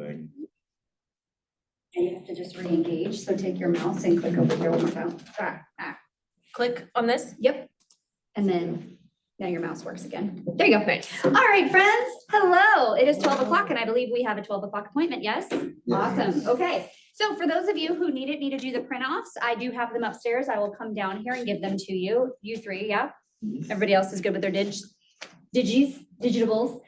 thing. And you have to just re-engage, so take your mouse and click over here one more time. Click on this. Yep. And then now your mouse works again. There you go. Nice. All right, friends. Hello. It is 12 o'clock and I believe we have a 12 o'clock appointment. Yes? Awesome. Okay. So for those of you who need to do the print offs, I do have them upstairs. I will come down here and give them to you. You three, yeah? Everybody else is good with their digitables.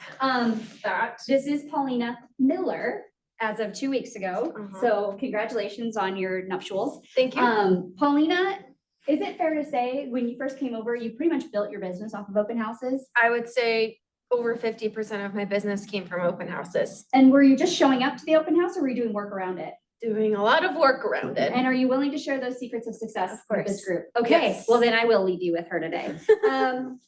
This is Paulina Miller as of 2 weeks ago. So congratulations on your nuptials. Thank you. Paulina, is it fair to say when you first came over, you pretty much built your business off of open houses? I would say over 50% of my business came from open houses. And were you just showing up to the open house or were you doing work around it? Doing a lot of work around it. And are you willing to share those secrets of success Of with course. this group? Okay, Yes. well then I will leave you with her today.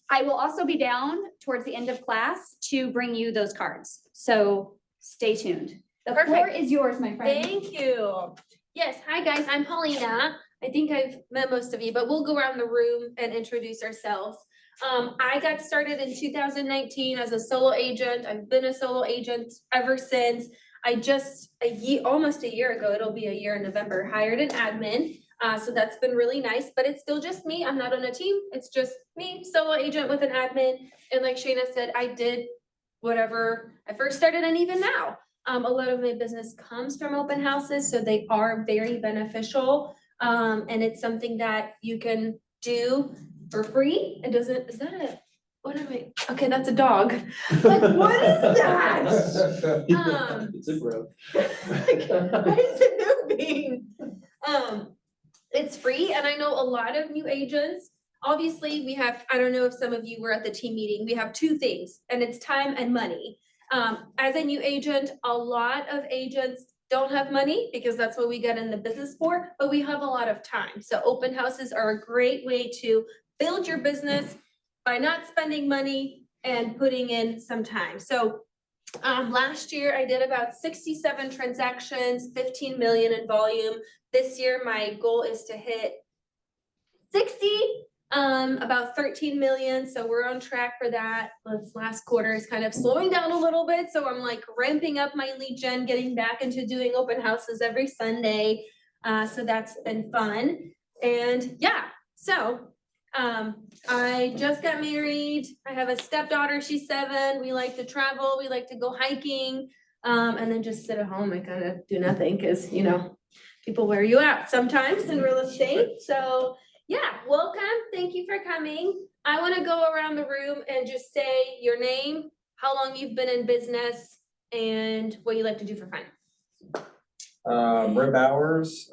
I will also be down towards the end of class to bring you those cards. So stay tuned. The floor Perfect. is yours, my friend. Thank you. Yes, hi guys, I'm Paulina. I think I've met most of you, but we'll go around the room and introduce ourselves. I got started in 2019 as a solo agent. I've been a solo agent ever since. I just almost a year ago, it'll be a year in November, hired an admin. So that's been really nice, but it's still just me. I'm not on a team. It's just me, solo agent with an admin. And like Shayna said, I did whatever I first started and even now. A lot of my business comes from open houses, so they are very beneficial. And it's something that you can do for free. It doesn't, is that a, what am I, okay, that's a dog. Like, what is that? It's a growth. Why is it moving? It's free, and I know a lot of new agents. Obviously, we have, I don't know if some of you were at the team meeting, we have two things, and it's time and money. As a new agent, a lot of agents don't have money because that's what we got in the business for, but we have a lot of time. So open houses are a great way to build your business by not spending money and putting in some time. So last year I did about 67 transactions, 15 million in volume. This year, my goal is to hit 60, about 13 million. So we're on track for that. This last quarter is kind of slowing down a little bit. So I'm like ramping up my lead gen, getting back into doing open houses every Sunday. So that's been fun. And yeah, so I just got married. I have a stepdaughter, she's 7. We like to travel, we like to go hiking, and then just sit at home and kind of do nothing because, you know, people wear you out sometimes in real estate. So yeah, welcome. Thank you for coming. I want to go around the room and just say your name, how long you've been in business, and what you like to do for fun. Brett Bowers,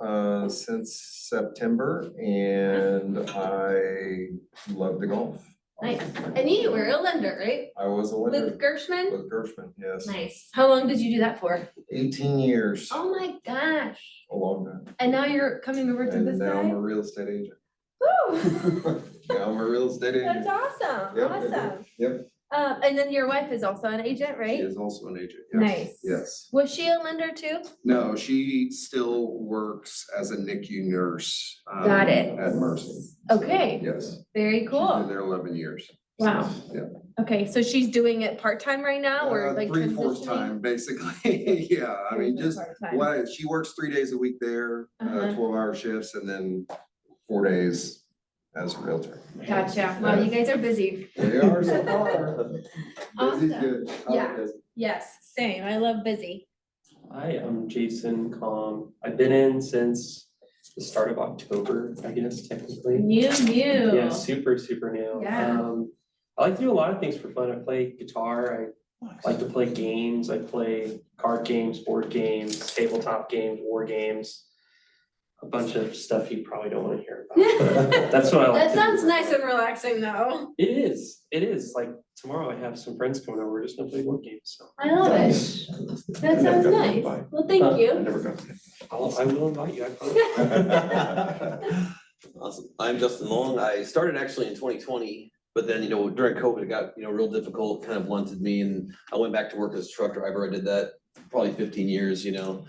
since September, and I love to golf. Nice. And you were a lender, right? I was a lender With Gershman? with Gershman, yes. Nice. How long did you do that for? 18 years, Oh my gosh. a long time. And now you're coming over to And this now I'm a side? real estate agent. Woo! Now I'm a real estate agent. That's awesome. Yep, Awesome. Yep, And then your wife is also an agent, she right? is also an agent, yes. Nice. Yes. Was she a lender too? No, she still works as a NICU nurse. Got it. At Mercy. Okay, Yes. very She's cool. been there 11 years. Wow. Yeah. Okay, so she's doing it part-time right now or like 3/4 transitioning? time, basically. Yeah, I mean, just Part-time. she works 3 days a week there, Uh-huh. 12-hour shifts, and then 4 days as a realtor. Gotcha. Wow, you guys are busy. We are so far. Busy's Awesome. good. I like Yeah. busy. Yes, same. I love busy. Hi, I'm Jason Calm. I've been in since the start of October, I guess, technically. New. Yeah, super new. Yeah. I like to do a lot of things for fun. I play guitar. I like to play games. I play card games, board games, tabletop games, war games. A bunch of stuff you probably don't want to hear about, but that's what I like That to do. sounds nice and relaxing though. It is. Like tomorrow I have some friends coming over. We're just gonna play board games, so. I love it. That sounds nice. Well, thank Huh? you. I never got to. I will invite you. I promise. Awesome. I'm Justin Long. I started actually in 2020, but then, during COVID, it got, real difficult, kind of blunted me, and I went back to work as a truck driver. I did that probably 15 years, so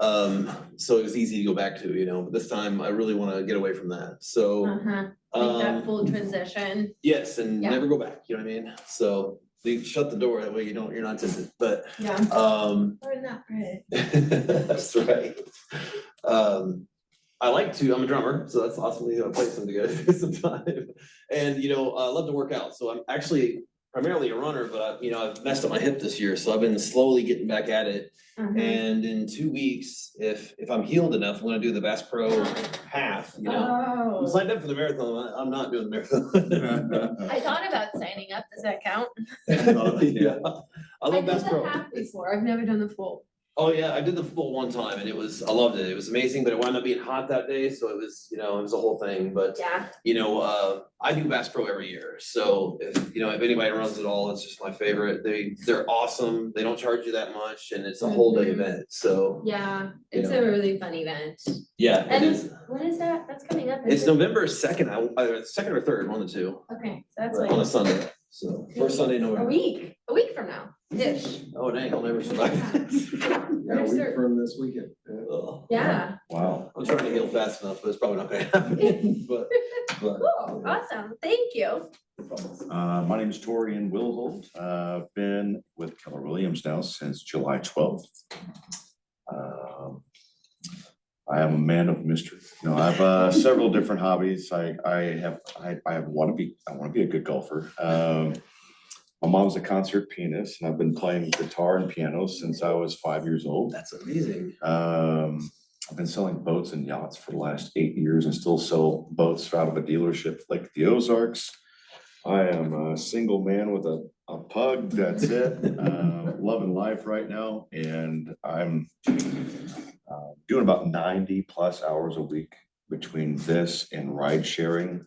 it was easy to go back to, but this time I really want to get away from that. So, Uh-huh. Make that um, full transition. yes, and Yeah. never go back, you know what I mean? So they shut the door, that way you're not tempted, but, Yeah. Or not right. that's right. I like to, I'm a drummer, so that's awesome, to play some together sometime. And, I love to work out, so I'm actually primarily a runner, but I've messed up my hip this year, so I've been slowly getting back at it. And in 2 weeks, if I'm healed enough, I'm gonna do the Bass Pro half, I'm Oh. signed up for the marathon, I'm not doing the marathon. I thought about signing up. Does that count? Yeah, I love did Bass the Pro. half before. I've never done the full. Oh, yeah, I did the full one time and I loved it. It was amazing, but it wound up being hot that day, so it was, it was a whole thing, but Yeah. I do Bass Pro every year, so if anybody runs it all, it's just my favorite. They're awesome, they don't charge you that much, and it's a whole day Mhm. event, so, Yeah, it's Yeah. a really fun event. yeah, it And is. when is that? That's coming up. It's isn't it? November 2nd, second or third, one of the two, Okay, so that's on a like Sunday, so, first Sunday in a November. week from now, ish. Oh, dang, I'll never survive. Yeah, a week from this weekend. Yeah. Ugh. Yeah, Wow. I'm trying to heal fast enough, but it's probably not gonna happen, but. cool, awesome, thank you. My name is Torian Wilhold. I've been with Keller Williams now since July 12th. I am a man of mystery. I have several different hobbies. I want to be a good golfer. My mom's a concert pianist, and I've been playing guitar and piano since I was 5 years old. That's amazing. I've been selling boats and yachts for the last 8 years and still sell boats out of a dealership like the Ozarks. I am a single man with a pug, that's it. Loving life right now, and I'm doing about 90 plus hours a week between this and ride sharing.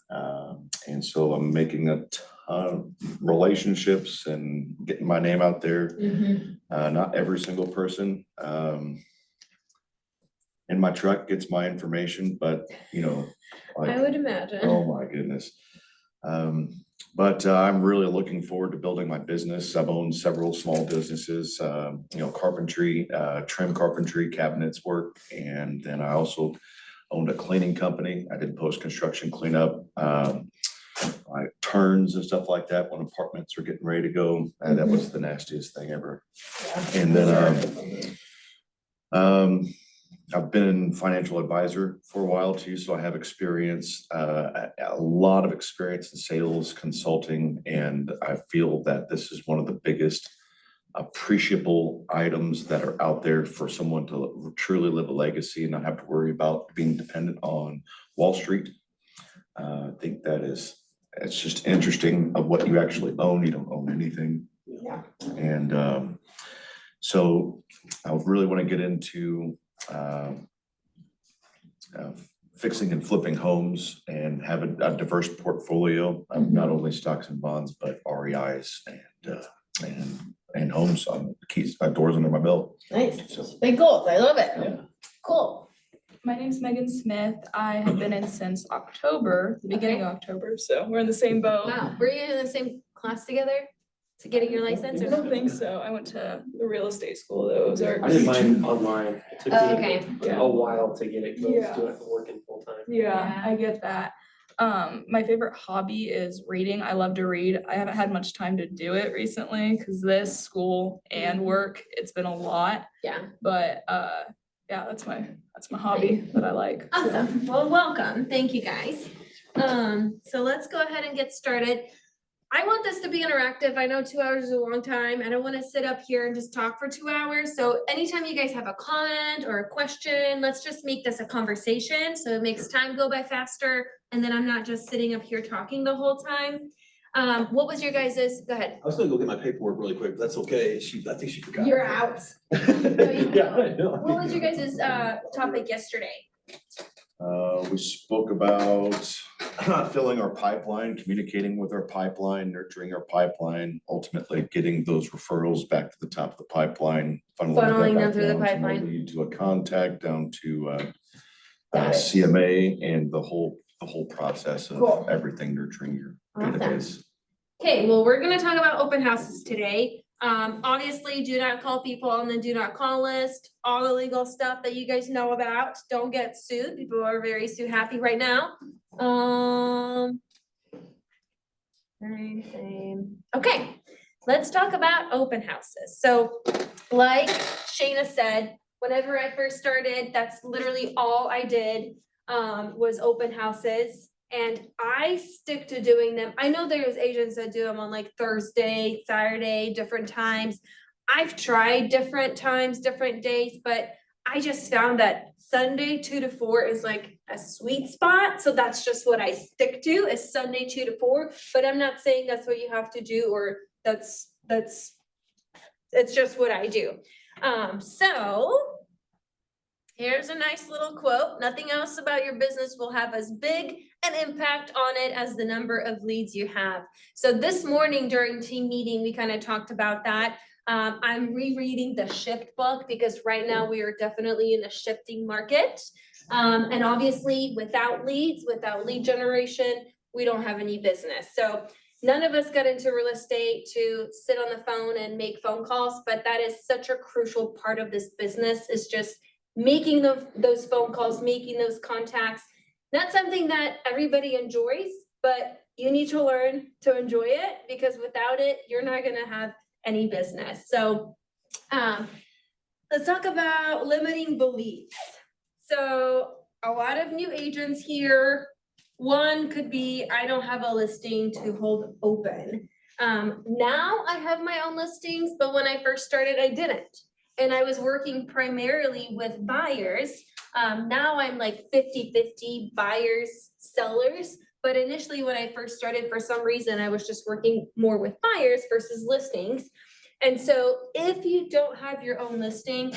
And so I'm making a ton of relationships and getting my name out there. Not every single person in my truck gets my information, but like, I would imagine. oh my goodness. But I'm really looking forward to building my business. I've owned several small businesses, carpentry, trim carpentry, cabinets work. And then I also owned a cleaning company. I did post-construction cleanup, like turns and stuff like that when apartments are getting ready to go. And that was the nastiest thing ever. And then I've been in financial advisor for a while too, so I have experience, a lot of experience in sales, consulting, and I feel that this is one of the biggest appreciable items that are out there for someone to truly live a legacy and not have to worry about being dependent on Wall Street. I think it's just interesting of what you actually own. You don't own anything. Yeah. And so I really want to get into fixing and flipping homes and have a diverse portfolio of not only stocks and bonds, but REIs and homes on keys, doors under my belt. Nice, So, big goals, I love it. Yeah. Cool. My name's Megan Smith. I have been in since October, the beginning of October, so we're in the same boat. Wow, were you in the same class together to getting your license I or don't no? think so. I went to the real estate school, the Ozarks. I did mine online. It took Oh, me okay. a while to get it close Yeah. to it, working full time. Yeah, Yeah. I get that. My favorite hobby is reading. I love to read. I haven't had much time to do it recently because this school and work, it's been a lot, Yeah, but yeah, that's my hobby that I like. so. awesome. Well, welcome. Thank you, guys. So let's go ahead and get started. I want this to be interactive. I know 2 hours is a long time. I don't want to sit up here and just talk for 2 hours. So anytime you guys have a comment or a question, let's just make this a conversation. So it makes time go by faster. And then I'm not just sitting up here talking the whole time. What was your guys's, go ahead. I was gonna go get my paperwork really quick, but that's okay. I think she forgot. You're out. Yeah, I know. What was your guys's topic yesterday? We spoke about filling our pipeline, communicating with our pipeline, nurturing our pipeline, ultimately getting those referrals back to the top of the pipeline. Funneling them back through the down to no pipeline. lead to a contact, down to Got it. CMA and the whole process Cool. of everything nurturing your Awesome. database. Okay, well, we're gonna talk about open houses today. Obviously, do not call people on the do not call list, all the legal stuff that you guys know about. Don't get sued. People are very sue happy right now. Okay, let's talk about open houses. So like Shayna said, whenever I first started, that's literally all I did, was open houses. And I stick to doing them. I know there's agents that do them on like Thursday, Saturday, different times. I've tried different times, different days, but I just found that Sunday 2 to 4 is like a sweet spot. So that's just what I stick to, is Sunday 2 to 4. But I'm not saying that's what you have to do, or it's just what I do. So here's a nice little quote. Nothing else about your business will have as big an impact on it as the number of leads you have. So this morning during team meeting, we kind of talked about that. I'm rereading the Shift book because right now we are definitely in a shifting market. And obviously without leads, without lead generation, we don't have any business. So none of us got into real estate to sit on the phone and make phone calls, but that is such a crucial part of this business, is just making those phone calls, making those contacts. Not something that everybody enjoys, but you need to learn to enjoy it, because without it, you're not gonna have any business. So let's talk about limiting beliefs. So a lot of new agents here, one could be, I don't have a listing to hold open. Now I have my own listings, but when I first started, I didn't. And I was working primarily with buyers. Now I'm like 50-50 buyers, sellers. But initially when I first started, for some reason, I was just working more with buyers versus listings. And so if you don't have your own listing,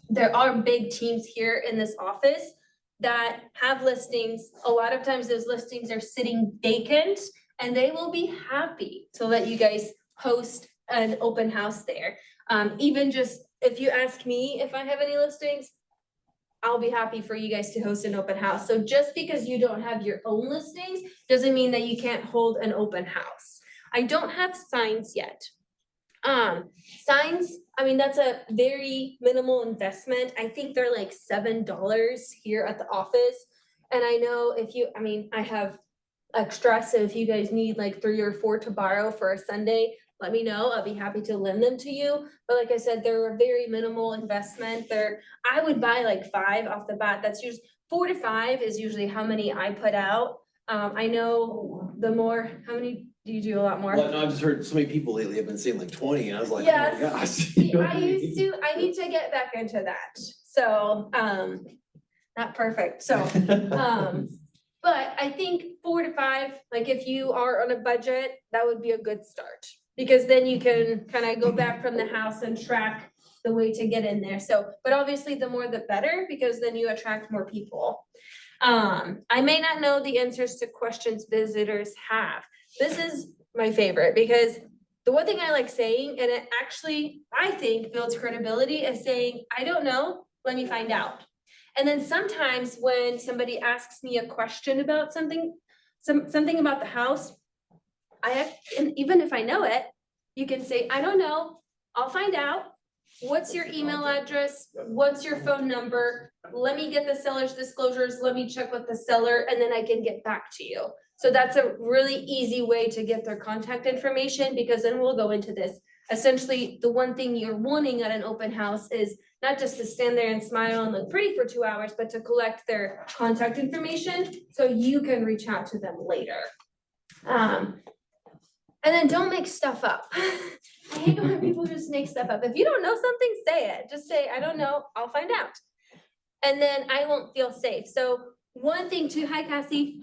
there are big teams here in this office that have listings. A lot of times those listings are sitting vacant, and they will be happy to let you guys host an open house there. Even just, if you ask me if I have any listings, I'll be happy for you guys to host an open house. So just because you don't have your own listings doesn't mean that you can't hold an open house. I don't have signs yet. Signs, I mean, that's a very minimal investment. I think they're like $7 here at the office. And I know I have extra, so if you guys need like 3 or 4 to borrow for a Sunday, let me know. I'll be happy to lend them to you. But like I said, they're a very minimal investment. I would buy like 5 off the bat. That's usually 4 to 5 is usually how many I put out. I know how many do you do? A lot more? Well, no, I've just heard so many people lately have been saying like 20, and I was like, oh Yes. my gosh. See, I need to get back into that. So, not perfect. So, but I think 4 to 5, like if you are on a budget, that would be a good start. Because then you can kind of go back from the house and track the way to get in there. So, but obviously the more the better, because then you attract more people. I may not know the answers to questions visitors have. This is my favorite, because the one thing I like saying, and it actually, I think, builds credibility, is saying, I don't know, let me find out. And then sometimes when somebody asks me a question about something about the house, and even if I know it, you can say, I don't know, I'll find out. What's your email address? What's your phone number? Let me get the seller's disclosures. Let me check with the seller, and then I can get back to you. So that's a really easy way to get their contact information, because then we'll go into this. Essentially, the one thing you're wanting at an open house is not just to stand there and smile and look pretty for 2 hours, but to collect their contact information so you can reach out to them later. And then don't make stuff up. I hate when people just make stuff up. If you don't know something, say it. Just say, I don't know, I'll find out. And then I won't feel safe. So one thing to, hi Cassie.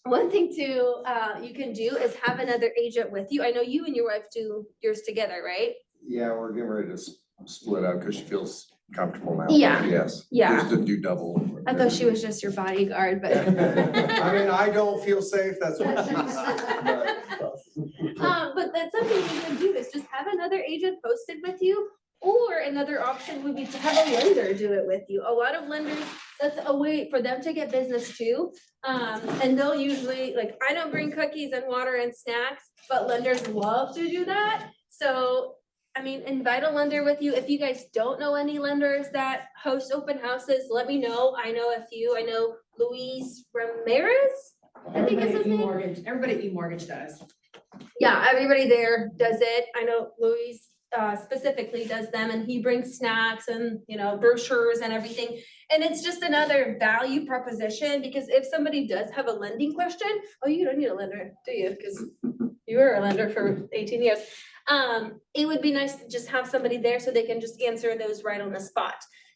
One thing to, you can do is have another agent with you. I know you and your wife do yours together, right? Yeah, we're getting ready to split up because she feels comfortable now. Yeah. Yes. Yeah. Just to do double. I thought she was just your bodyguard, but. I mean, I don't feel safe, that's what she said. But that's something you can do, is just have another agent posted with you, or another option would be to have a lender do it with you. A lot of lenders, that's a way for them to get business too. And they'll usually, like, I don't bring cookies and water and snacks, but lenders love to do that. So, I mean, invite a lender with you. If you guys don't know any lenders that host open houses, let me know. I know a few. I know Luis Ramirez, I think is his name. Everybody at eMortgage does. Yeah, everybody there does it. I know Louis specifically does them and he brings snacks and, you know, brochures and everything. And it's just another value proposition because if somebody does have a lending question, oh, you don't need a lender, do you? Because you were a lender for 18 years. It would be nice to just have somebody there so they can just answer those right on the spot.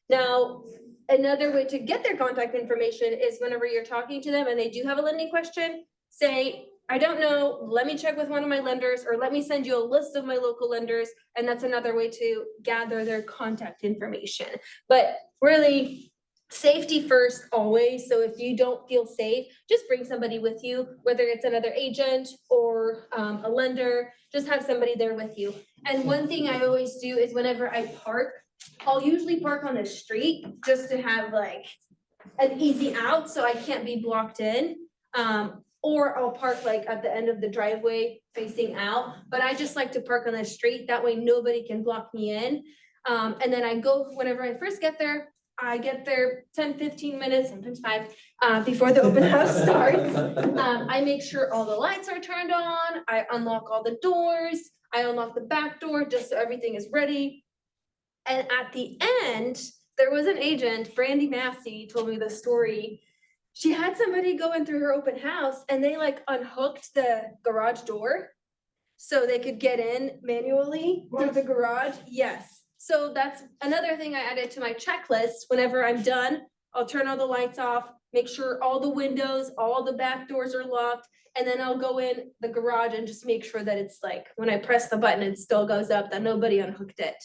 Now, another way to get their contact information is whenever you're talking to them and they do have a lending question, say, I don't know, let me check with one of my lenders, or let me send you a list of my local lenders. And that's another way to gather their contact information. But really, safety first always. So if you don't feel safe, just bring somebody with you, whether it's another agent or a lender, just have somebody there with you. And one thing I always do is whenever I park, I'll usually park on the street just to have like an easy out so I can't be blocked in. Or I'll park like at the end of the driveway facing out, but I just like to park on the street. That way nobody can block me in. And then I go, whenever I first get there, I get there 10, 15 minutes, sometimes 5, before the open house starts. I make sure all the lights are turned on. I unlock all the doors. I unlock the back door just so everything is ready. And at the end, there was an agent, Brandy Massey, told me the story. She had somebody go in through her open house and they like unhooked the garage door so they could get in manually through the garage. Yes. So that's another thing I added to my checklist. Whenever I'm done, I'll turn all the lights off, make sure all the windows, all the back doors are locked, and then I'll go in the garage and just make sure that it's like, when I press the button, it still goes up, that nobody unhooked it.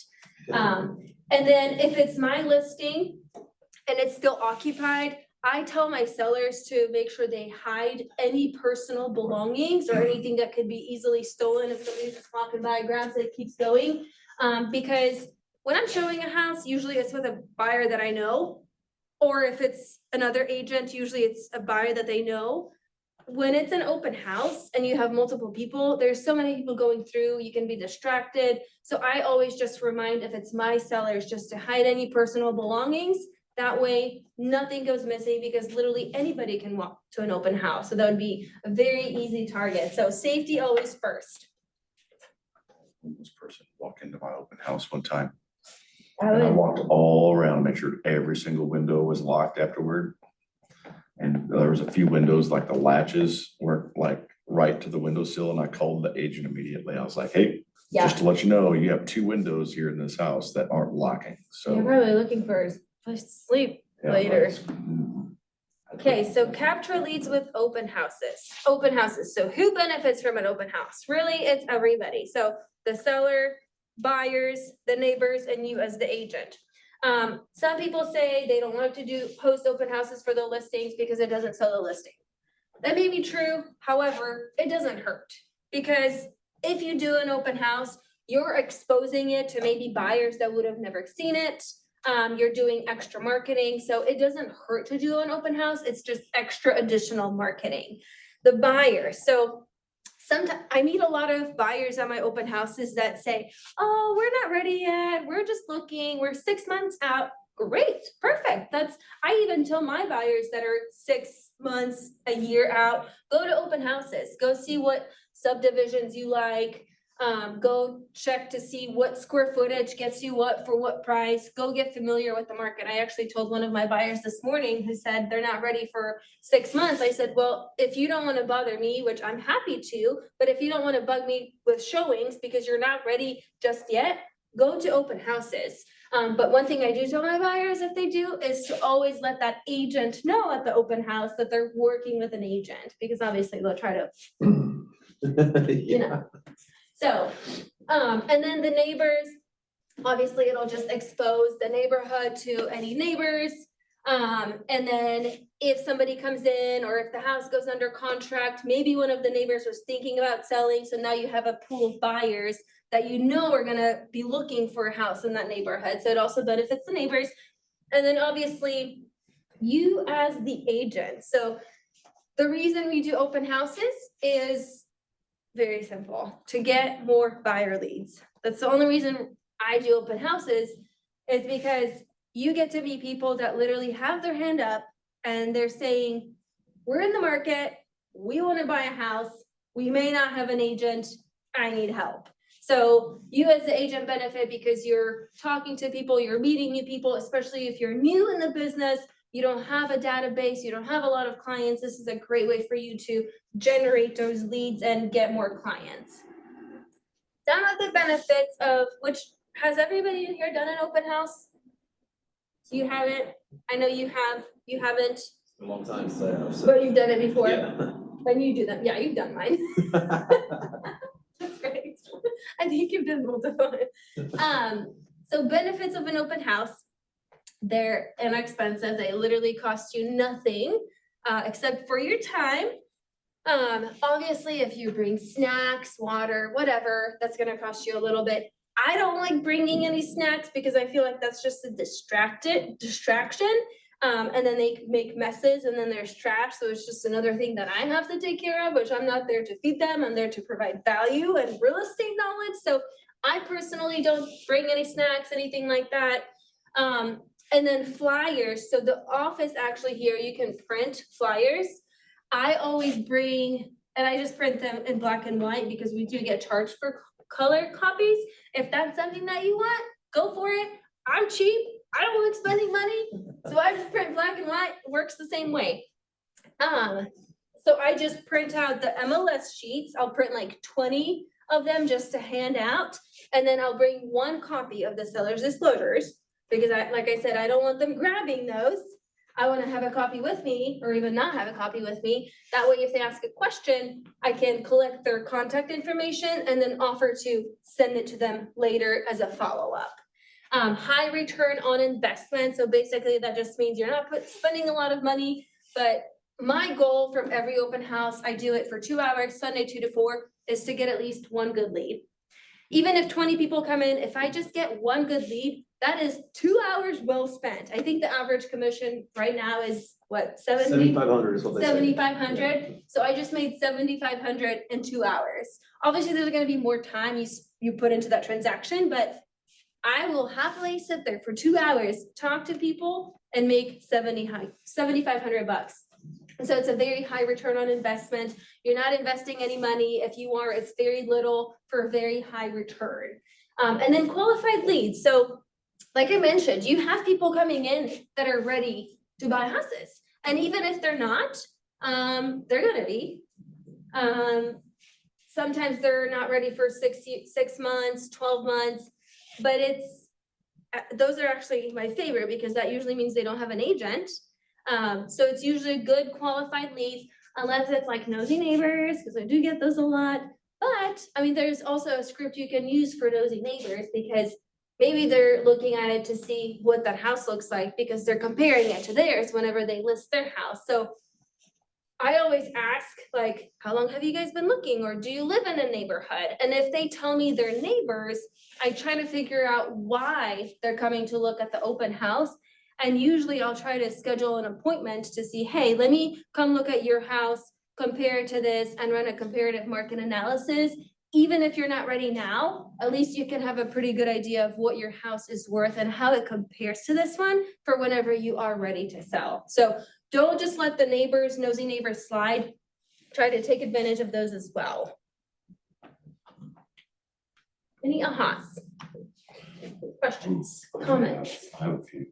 And then if it's my listing and it's still occupied, I tell my sellers to make sure they hide any personal belongings or anything that could be easily stolen if somebody's just walking by, grabs it, keeps going. Because when I'm showing a house, usually it's with a buyer that I know, or if it's another agent, usually it's a buyer that they know. When it's an open house and you have multiple people, there's so many people going through, you can be distracted. So I always just remind, if it's my sellers, just to hide any personal belongings. That way, nothing goes missing because literally anybody can walk to an open house. So that would be a very easy target. So safety always first. This person walked into my open house one time. And I walked all around, make sure every single window was locked afterward. And there was a few windows, like the latches weren't like right to the windowsill, and I called the agent immediately. I was like, hey, just to let you know, you have 2 windows here in this house that aren't locking, so. You're probably looking for a place to sleep yeah, later. that's- Okay, so capture leads with open houses. Open houses. So who benefits from an open house? Really, it's everybody. So the seller, buyers, the neighbors, and you as the agent. Some people say they don't like to do post open houses for the listings because it doesn't sell the listing. That may be true. However, it doesn't hurt because if you do an open house, you're exposing it to maybe buyers that would have never seen it. You're doing extra marketing, so it doesn't hurt to do an open house. It's just extra additional marketing. The buyers, so sometimes I meet a lot of buyers at my open houses that say, oh, we're not ready yet. We're just looking. We're 6 months out. Great, perfect. I even tell my buyers that are 6 months, a year out, go to open houses, go see what subdivisions you like. Go check to see what square footage gets you what for what price. Go get familiar with the market. I actually told one of my buyers this morning who said they're not ready for 6 months. I said, well, if you don't want to bother me, which I'm happy to, but if you don't want to bug me with showings because you're not ready just yet, go to open houses. But one thing I do tell my buyers if they do is to always let that agent know at the open house that they're working with an agent, because obviously they'll try to, you know. So, and then the neighbors, obviously it'll just expose the neighborhood to any neighbors. And then if somebody comes in or if the house goes under contract, maybe one of the neighbors was thinking about selling. So now you have a pool of buyers that you know are gonna be looking for a house in that neighborhood. So it also benefits the neighbors. And then obviously you as the agent. So the reason we do open houses is very simple, to get more buyer leads. That's the only reason I do open houses, is because you get to meet people that literally have their hand up and they're saying, we're in the market, we want to buy a house, we may not have an agent, I need help. So you as the agent benefit because you're talking to people, you're meeting new people, especially if you're new in the business, you don't have a database, you don't have a lot of clients. This is a great way for you to generate those leads and get more clients. Some of the benefits of which, has everybody in here done an open house? You haven't? I know you have, you haven't, A long time since I have, so. but you've done it before. Yeah. Then you do them. Yeah, you've done mine. That's great. I think you've done multiple. So benefits of an open house. They're inexpensive. They literally cost you nothing, except for your time. Obviously, if you bring snacks, water, whatever, that's gonna cost you a little bit. I don't like bringing any snacks because I feel like that's just a distraction. And then they make messes and then there's trash. So it's just another thing that I have to take care of, which I'm not there to feed them. I'm there to provide value and real estate knowledge. So I personally don't bring any snacks, anything like that. And then flyers. So the office actually here, you can print flyers. I always bring, and I just print them in black and white because we do get charged for color copies. If that's something that you want, go for it. I'm cheap. I don't like spending money. So I just print black and white, works the same way. So I just print out the MLS sheets. I'll print like 20 of them just to hand out. And then I'll bring one copy of the seller's disclosures because like I said, I don't want them grabbing those. I want to have a copy with me or even not have a copy with me. That way, if they ask a question, I can collect their contact information and then offer to send it to them later as a follow-up. High return on investment. So basically that just means you're not spending a lot of money, but my goal from every open house, I do it for 2 hours, Sunday 2 to 4, is to get at least one good lead. Even if 20 people come in, if I just get one good lead, that is 2 hours well spent. I think the average commission right now is what, 7,500 is what they say. 7,500. So I just made 7,500 in 2 hours. Obviously, there's gonna be more time you put into that transaction, but I will happily sit there for 2 hours, talk to people and make 7,500 bucks. So it's a very high return on investment. You're not investing any money. If you are, it's very little for a very high return. And then qualified leads. So like I mentioned, you have people coming in that are ready to buy houses. And even if they're not, they're gonna be. Sometimes they're not ready for 6 months, 12 months, but those are actually my favorite because that usually means they don't have an agent. So it's usually good qualified leads, unless it's like nosy neighbors, because I do get those a lot. But I mean, there's also a script you can use for nosy neighbors because maybe they're looking at it to see what that house looks like because they're comparing it to theirs whenever they list their house. So I always ask, like, how long have you guys been looking? Or do you live in a neighborhood? And if they tell me they're neighbors, I try to figure out why they're coming to look at the open house. And usually I'll try to schedule an appointment to see, hey, let me come look at your house, compare it to this, and run a comparative market analysis. Even if you're not ready now, at least you can have a pretty good idea of what your house is worth and how it compares to this one for whenever you are ready to sell. So don't just let the nosy neighbors slide. Try to take advantage of those as well. Any ahas? Questions, comments? I have a few.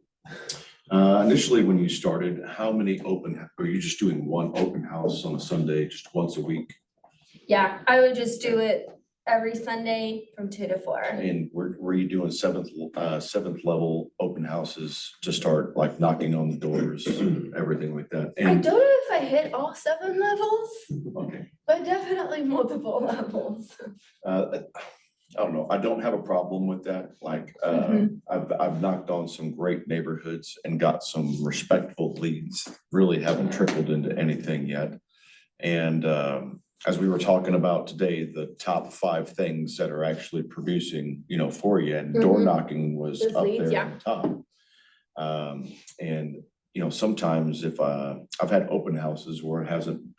Initially, when you started, how many were you just doing one open house on a Sunday, just once a week? Yeah, I would just do it every Sunday from 2 to 4. And were you doing seventh level open houses to start, like knocking on the doors, everything like that? I And don't know if I hit all 7 levels, okay, but definitely multiple levels. I don't know, I don't have a problem with that, like, I've knocked on some great neighborhoods and got some respectful leads, really haven't trickled into anything yet. And as we were talking about today, the top 5 things that are actually producing, for you, and door knocking was Those up leads, there yeah. on top. And sometimes if I've had open houses where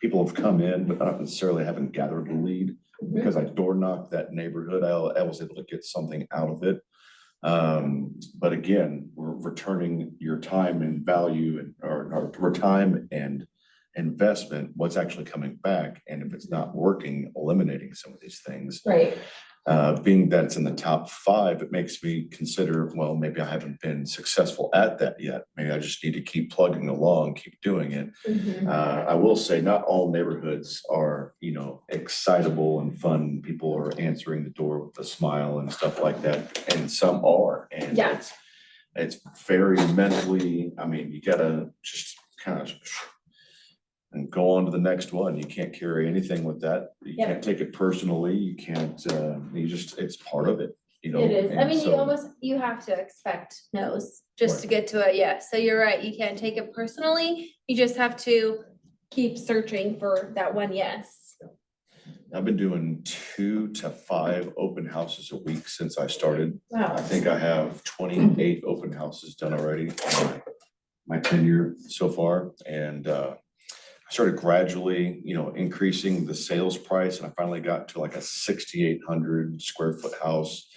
people have come in, but not necessarily haven't gathered a lead. Because I door knocked that neighborhood, I was able to get something out of it. But again, we're returning your time and value or time and investment, what's actually coming back, and if it's not working, eliminating some of these things. Right. Being that it's in the top 5, it makes me consider, well, maybe I haven't been successful at that yet. Maybe I just need to keep plugging along, keep doing it. Mhm. I will say not all neighborhoods are, excitable and fun. People are answering the door with a smile and stuff like that, and some are. And Yeah. it's very mentally, you gotta just kind of and go on to the next one. You can't carry anything with that. You Yeah. can't take it personally. You can't, it's part of it, It is. I and mean, so- you have to expect no's just to get to a yes. So you're right. You can't take it personally. You just have to keep searching for that one yes. I've been doing 2 to 5 open houses a week since I started. Wow. I think I have 28 open houses done already in my tenure so far. And I started gradually, increasing the sales price, and I finally got to like a 6,800 square foot house.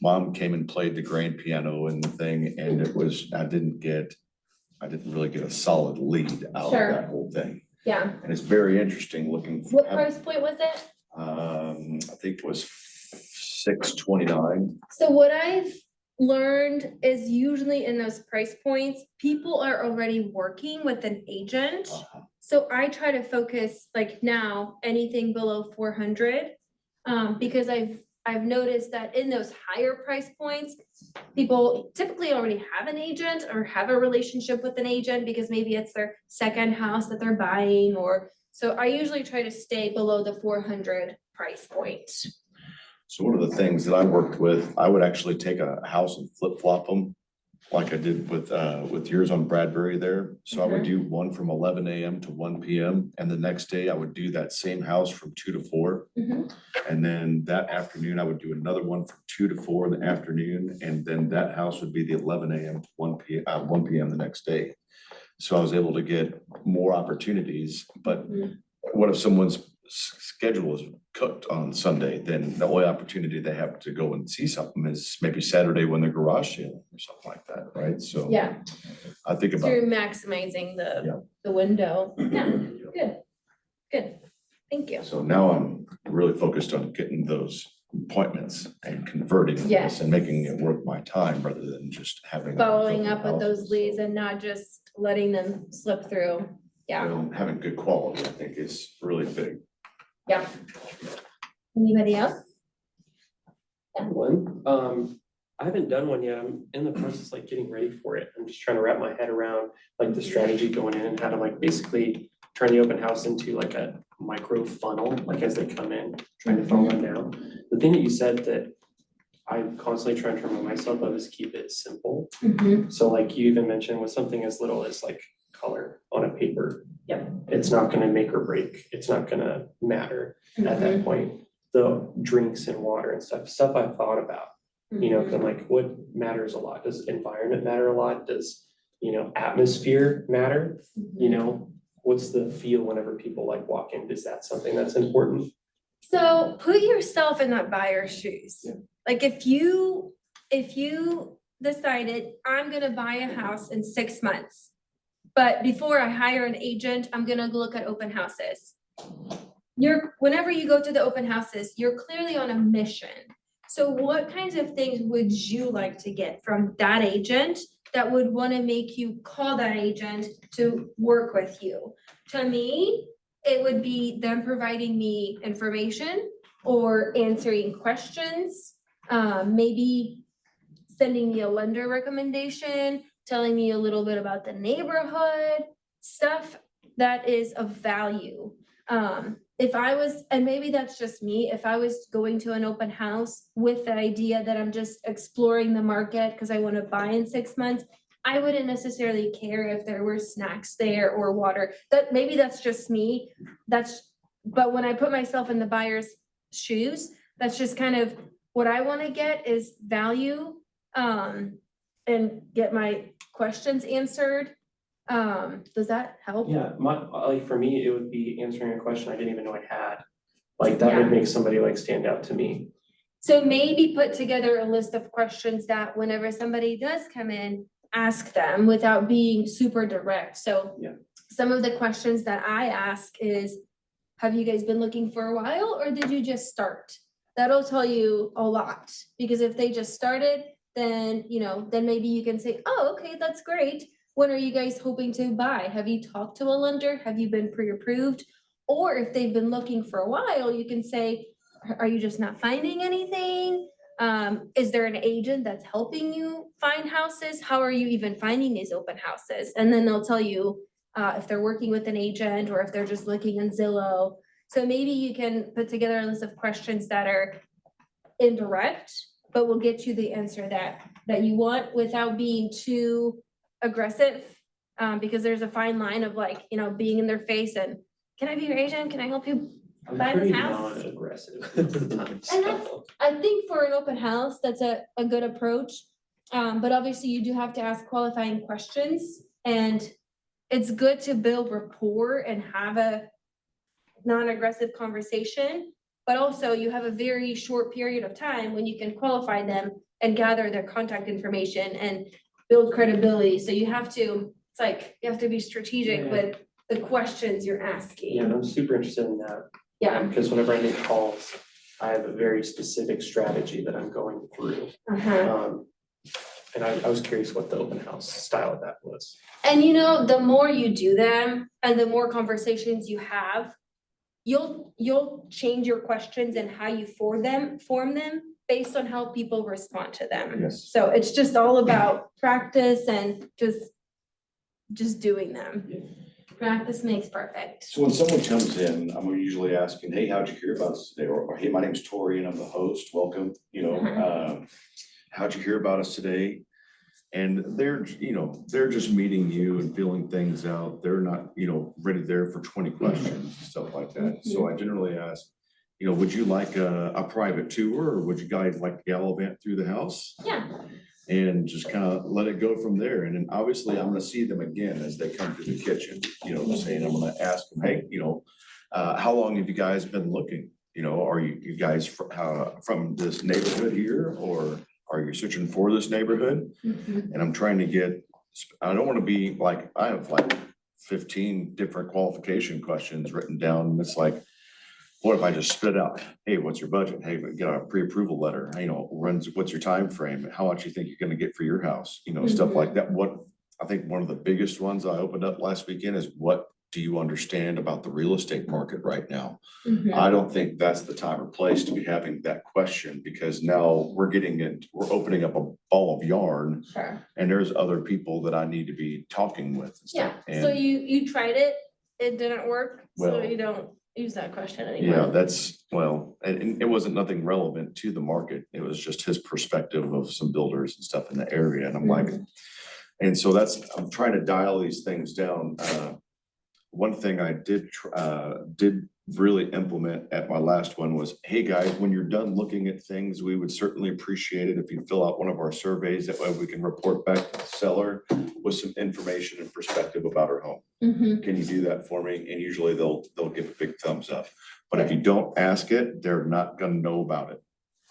Mom came and played the grand piano and the thing, and I didn't really get a solid lead out Sure. of that whole thing. Yeah. And it's very interesting looking. What price point was it? I think it was 629. So what I've learned is usually in those price points, people are already working with an agent. So I try to focus like now, anything below 400. Because I've noticed that in those higher price points, people typically already have an agent or have a relationship with an agent because maybe it's their second house that they're buying so I usually try to stay below the 400 price point. So one of the things that I worked with, I would actually take a house and flip flop them like I did with yours on Bradbury there. So I would do one from 11 a.m. to 1 p.m. And the next day I would do that same house from 2 to 4. Mhm. And then that afternoon, I would do another one from 2 to 4 in the afternoon. And then that house would be the 11 a.m. to 1 p.m. the next day. So I was able to get more opportunities, but what if someone's schedule is cooked on Sunday? Then the only opportunity they have to go and see something is maybe Saturday when they're garage sale or something like that, right? So Yeah, I think so about, you're maximizing Yeah. the window. Yeah, good. Thank you. so now I'm really focused on getting those appointments and converting Yes. this and making it worth my time rather than just having. Following up with those houses. leads and not just letting them slip through. Yeah, Having good quality, I think, is really big. yeah. Anybody else? One, I haven't done one yet. I'm in the process like getting ready for it. I'm just trying to wrap my head around like the strategy going in and how to like basically turn the open house into like a micro funnel, like as they come in, trying to funnel them down. The thing that you said that I'm constantly trying to remind myself of is keep it simple. Mhm. So like you even mentioned with something as little as like color on a paper. Yep. It's not gonna make or break. It's not gonna matter at Mm-hmm. that point. The drinks and water and stuff I've thought about. You know, 'cause I'm like, what matters a lot? Does environment matter a lot? Does, atmosphere matter? You know, what's the feel whenever people like walk in? Is that something that's important? So put yourself in that buyer's shoes. Yeah. Like if you decided I'm gonna buy a house in 6 months, but before I hire an agent, I'm gonna look at open houses. Whenever you go to the open houses, you're clearly on a mission. So what kinds of things would you like to get from that agent that would wanna make you call that agent to work with you? To me, it would be them providing me information or answering questions, maybe sending me a lender recommendation, telling me a little bit about the neighborhood, stuff that is of value. And maybe that's just me, if I was going to an open house with the idea that I'm just exploring the market because I want to buy in 6 months, I wouldn't necessarily care if there were snacks there or water. Maybe that's just me. But when I put myself in the buyer's shoes, that's just kind of what I want to get is value, and get my questions answered. Does that help? Yeah, like for me, it would be answering a question I didn't even know I had. Like that Yeah. would make somebody like stand out to me. So maybe put together a list of questions that whenever somebody does come in, ask them without being super direct. So Yeah. some of the questions that I ask is, have you guys been looking for a while or did you just start? That'll tell you a lot, because if they just started, then, then maybe you can say, oh, okay, that's great. When are you guys hoping to buy? Have you talked to a lender? Have you been pre-approved? Or if they've been looking for a while, you can say, are you just not finding anything? Is there an agent that's helping you find houses? How are you even finding these open houses? And then they'll tell you if they're working with an agent or if they're just looking in Zillow. So maybe you can put together a list of questions that are indirect, but will get you the answer that you want without being too aggressive. Because there's a fine line of being in their face and, can I be your agent? Can I help you I'm buy this pretty house? non-aggressive. And I think for an open house, that's a good approach. But obviously you do have to ask qualifying questions, and it's good to build rapport and have a non-aggressive conversation. But also you have a very short period of time when you can qualify them and gather their contact information and build credibility. So you have to be strategic Yeah. with the questions you're asking. Yeah, and I'm super interested in that. Yeah. Because whenever I make calls, I have a very specific strategy that I'm going through. Uh-huh. And I was curious what the open house style of that was. And the more you do them and the more conversations you have, you'll change your questions and how you form them based on how people respond to them. Yes. So it's just all about practice and just doing them. Yeah. Practice makes perfect. So when someone comes in, I'm usually asking, hey, how'd you hear about us today? Or, hey, my name's Tori and I'm the host, welcome, how'd you hear about us today? And they're just meeting you and feeling things out. They're not, ready there for 20 questions, stuff like that. So I generally ask, would you like a private tour, or would you guys like to gallivant through the house? Yeah. And just kind of let it go from there. And then obviously I'm gonna see them again as they come to the kitchen, I'm saying, I'm gonna ask them, hey, how long have you guys been looking? Are you guys from this neighborhood here, or are you searching for this neighborhood? Mhm. And I'm trying to get, I don't want to be like, I have 15 different qualification questions written down. And it's like, what if I just spit out, hey, what's your budget? Hey, we got a pre-approval letter, what's your time frame? How much you think you're gonna get for your house? Stuff like that. I think one of the biggest ones I opened up last weekend is, what do you understand about the real estate market right now? Mhm. I don't think that's the time or place to be having that question, because now we're opening up a ball of yarn, Sure. and there's other people that I need to be talking with and Yeah. stuff. So And you tried it, it didn't work, so Well, you don't use that question anymore. yeah, and it wasn't nothing relevant to the market. It was just his perspective of some builders and stuff in the area. And I'm like, and so I'm trying to dial these things down. One thing I did really implement at my last one was, hey guys, when you're done looking at things, we would certainly appreciate it if you fill out one of our surveys. That way we can report back to the seller with some information and perspective about our home. Mhm. Can you do that for me? And usually they'll give a big thumbs up. But if you don't ask it, they're not gonna know about it.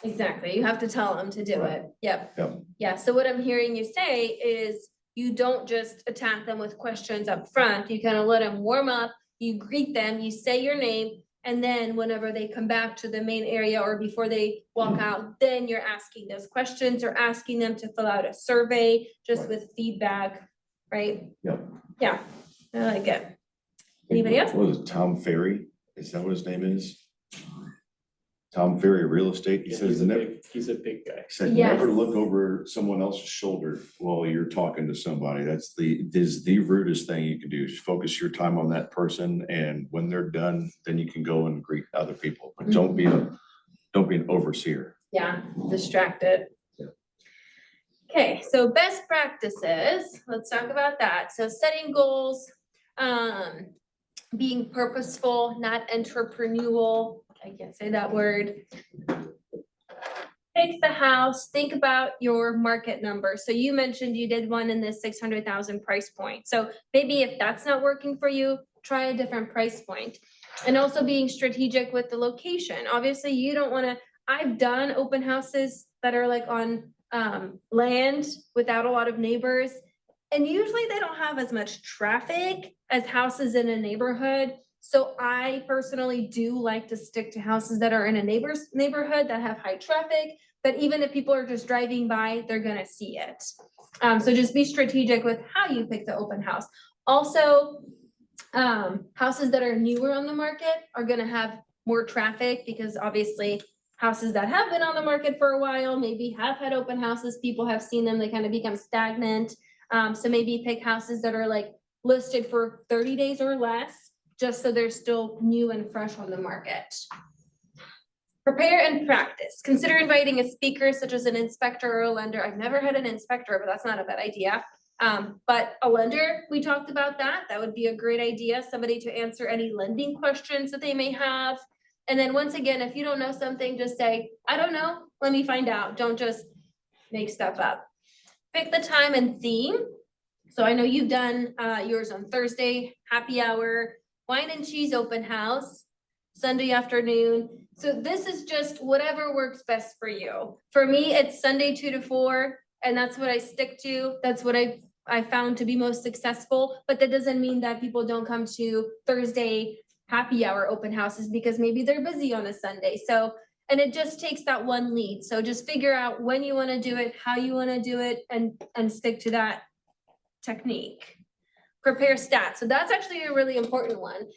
Exactly. You have to tell them to do Right. it. Yep. Yep. Yeah. So what I'm hearing you say is, you don't just attack them with questions up front. You kind of let them warm up, you greet them, you say your name, and then whenever they come back to the main area or before they walk out, then you're asking those questions or asking them to fill out a survey just Right. with feedback, right? Yep. Yeah, I like it. Anybody else? What was it, Tom Ferry? Is that what his name is? Tom Ferry Real Estate. He Yeah, says, never, he's a big guy. he said, Yes. never look over someone else's shoulder while you're talking to somebody. That's the rudest thing you can do. Just focus your time on that person. And when they're done, then you can go and greet other people. But don't be an overseer. Yeah, distracted. Yeah. Okay, so best practices, let's talk about that. So setting goals, being purposeful, not entrepreneurial. I can't say that word. Pick the house, think about your market number. So you mentioned you did one in the 600,000 price point. So maybe if that's not working for you, try a different price point. And also being strategic with the location. Obviously, you don't want to, I've done open houses that are on land without a lot of neighbors. And usually they don't have as much traffic as houses in a neighborhood. So I personally do like to stick to houses that are in a neighborhood that have high traffic, that even if people are just driving by, they're gonna see it. So just be strategic with how you pick the open house. Also, houses that are newer on the market are gonna have more traffic because obviously houses that have been on the market for a while, maybe have had open houses, people have seen them, they kind of become stagnant. So maybe pick houses that are like listed for 30 days or less, just so they're still new and fresh on the market. Prepare and practice. Consider inviting a speaker such as an inspector or a lender. I've never had an inspector, but that's not a bad idea. But a lender, we talked about that. That would be a great idea. Somebody to answer any lending questions that they may have. And then once again, if you don't know something, just say, I don't know, let me find out. Don't just make stuff up. Pick the time and theme. So I know you've done yours on Thursday, happy hour, wine and cheese open house, Sunday afternoon. So this is just whatever works best for you. For me, it's Sunday 2 to 4, and that's what I stick to. That's what I found to be most successful, but that doesn't mean that people don't come to Thursday happy hour open houses because maybe they're busy on a Sunday. So, and it just takes that one lead. So just figure out when you want to do it, how you want to do it, and stick to that technique. Prepare stats. So that's actually a really important one.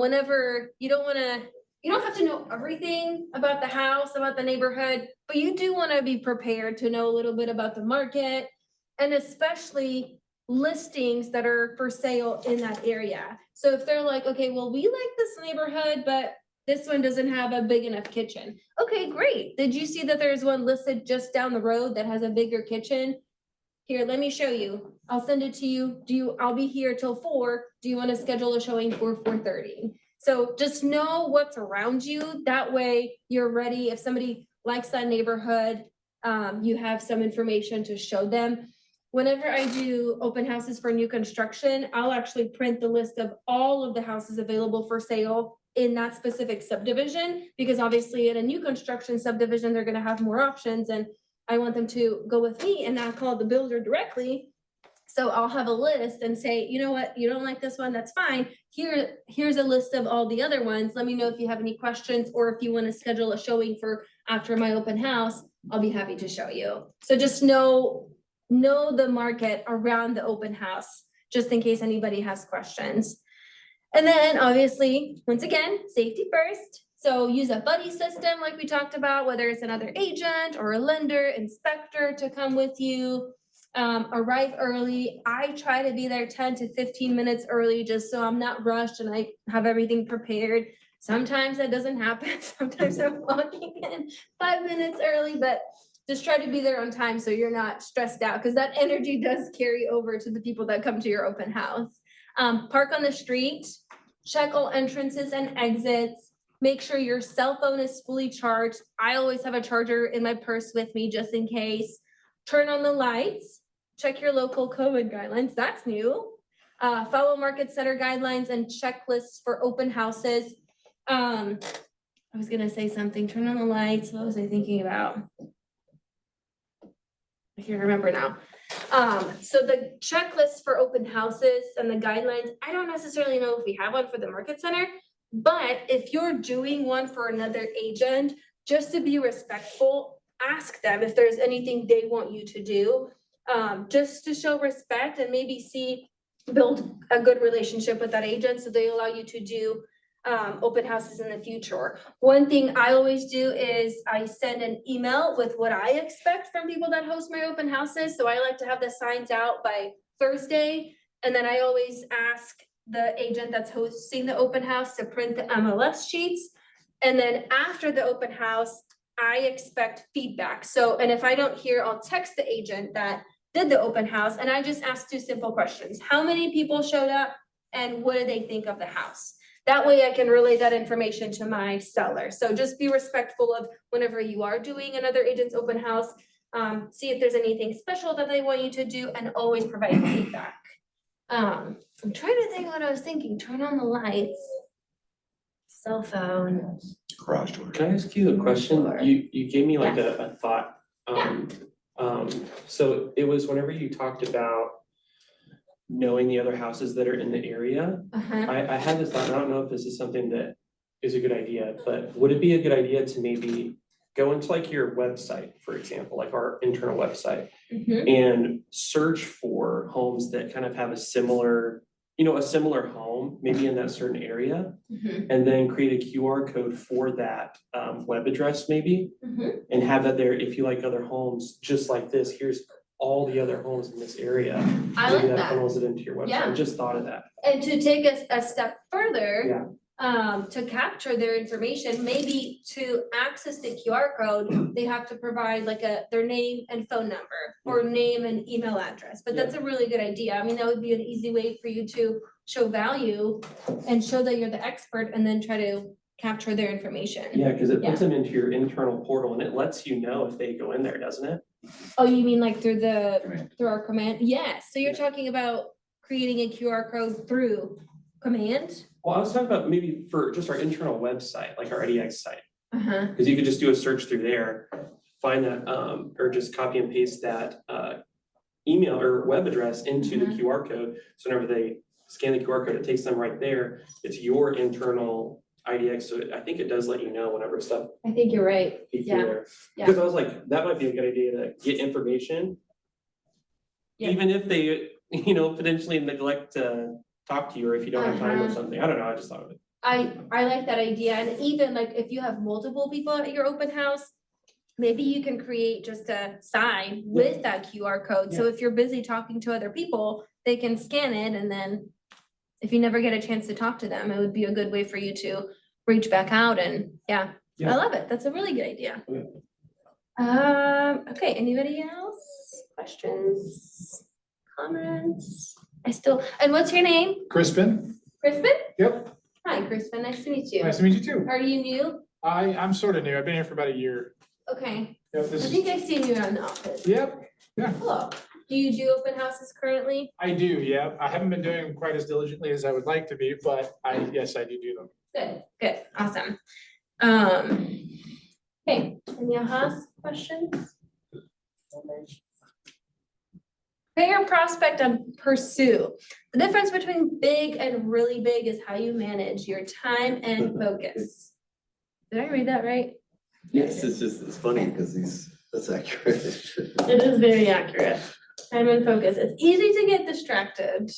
Whenever you don't have to know everything about the house, about the neighborhood, but you do want to be prepared to know a little bit about the market and especially listings that are for sale in that area. So if they're like, okay, well, we like this neighborhood, but this one doesn't have a big enough kitchen. Okay, great. Did you see that there's one listed just down the road that has a bigger kitchen? Here, let me show you. I'll send it to you. I'll be here till 4. Do you want to schedule a showing for 4:30? So just know what's around you. That way you're ready. If somebody likes that neighborhood, you have some information to show them. Whenever I do open houses for new construction, I'll actually print the list of all of the houses available for sale in that specific subdivision, because obviously in a new construction subdivision, they're gonna have more options and I want them to go with me and not call the builder directly. So I'll have a list and say, you know what, you don't like this one, that's fine. Here's a list of all the other ones. Let me know if you have any questions or if you want to schedule a showing for after my open house, I'll be happy to show you. So just know the market around the open house, just in case anybody has questions. And then obviously, once again, safety first. So use a buddy system like we talked about, whether it's another agent or a lender, inspector to come with you. Arrive early. I try to be there 10 to 15 minutes early, just so I'm not rushed and I have everything prepared. Sometimes that doesn't happen. Sometimes I'm walking in 5 minutes early, but just try to be there on time so you're not stressed out, because that energy does carry over to the people that come to your open house. Park on the street, check all entrances and exits. Make sure your cell phone is fully charged. I always have a charger in my purse with me just in case. Turn on the lights, check your local COVID guidelines, that's new. Follow market center guidelines and checklists for open houses. I was gonna say something, turn on the lights, what was I thinking about? I can't remember now. So the checklist for open houses and the guidelines, I don't necessarily know if we have one for the market center, but if you're doing one for another agent, just to be respectful, ask them if there's anything they want you to do, just to show respect and maybe build a good relationship with that agent so they allow you to do open houses in the future. One thing I always do is I send an email with what I expect from people that host my open houses. So I like to have the signs out by Thursday. And then I always ask the agent that's hosting the open house to print the MLS sheets. And then after the open house, I expect feedback. So, and if I don't hear, I'll text the agent that did the open house and I just ask 2 simple questions. How many people showed up and what do they think of the house? That way I can relay that information to my seller. So just be respectful of whenever you are doing another agent's open house, see if there's anything special that they want you to do and always provide feedback. I'm trying to think what I was thinking. Turn on the lights. Cell phone. Garage door. Can I ask you a question? You gave me like a thought. So it was whenever you talked about knowing the other houses that are in the area. Uh-huh. I had this thought, and I don't know if this is something that is a good idea, but would it be a good idea to maybe go into like your website, for example, like our internal website, Mhm. and search for homes that kind of have a similar home, maybe in that certain area, Mhm. and then create a QR code for that web address maybe, Mhm. and have that there, if you like other homes, just like this, here's all the other homes in this area. I Maybe like that. funnels it into your website. Yeah. I just thought of that. And to take a step further. Yeah. To capture their information, maybe to access the QR code, they have to provide like their name and phone number or name and email address, but that's a really good idea. I mean, that would be an easy way for you to show value and show that you're the expert and then try to capture their information. Yeah, because it puts them into your internal portal and it lets you know if they go in there, doesn't it? Oh, you mean like through Command. our command? Yes, so you're talking about creating a QR code through command? Well, I was talking about maybe for just our internal website, like our IDX site, Uh-huh. because you could just do a search through there, find that, or just copy and paste that email or web address into the QR code. So whenever they scan the QR code, it takes them right there. It's your internal IDX, so I think it does let you know whenever stuff I think you're right. peeks Yeah, through there. yeah. Because I was like, that might be a good idea to get information. Yeah. Even if they, potentially neglect to talk to you, or if you don't have time or Uh-huh. something, I don't know, I just thought of it. I like that idea, and even like if you have multiple people at your open house, maybe you can create just a sign with that QR code, so if you're busy talking to other people, they can scan it, and then if you never get a chance to talk to them, it would be a good way for you to reach back out and, I Yeah. love it, that's a really good idea. Okay. Okay, anybody else? Questions, comments? And what's your name? Crispin? Crispin? Yep, Hi, Crispin, nice to meet you. nice to meet you too. Are you new? I'm sort of new. I've been here for about a year. Okay, Yep, I this is, think I've seen you around the office. yep, Hello, do you do open houses currently? I do, yeah. I haven't been doing them quite as diligently as I would like to be, but yes, I do them. Good, awesome. Okay, any Ahas questions? Prepare, prospect, and pursue. The difference between big and really big is how you manage your time and focus. Did I read that right? Yes, it's funny because that's accurate. It is very accurate. Time and focus. It's easy to get distracted.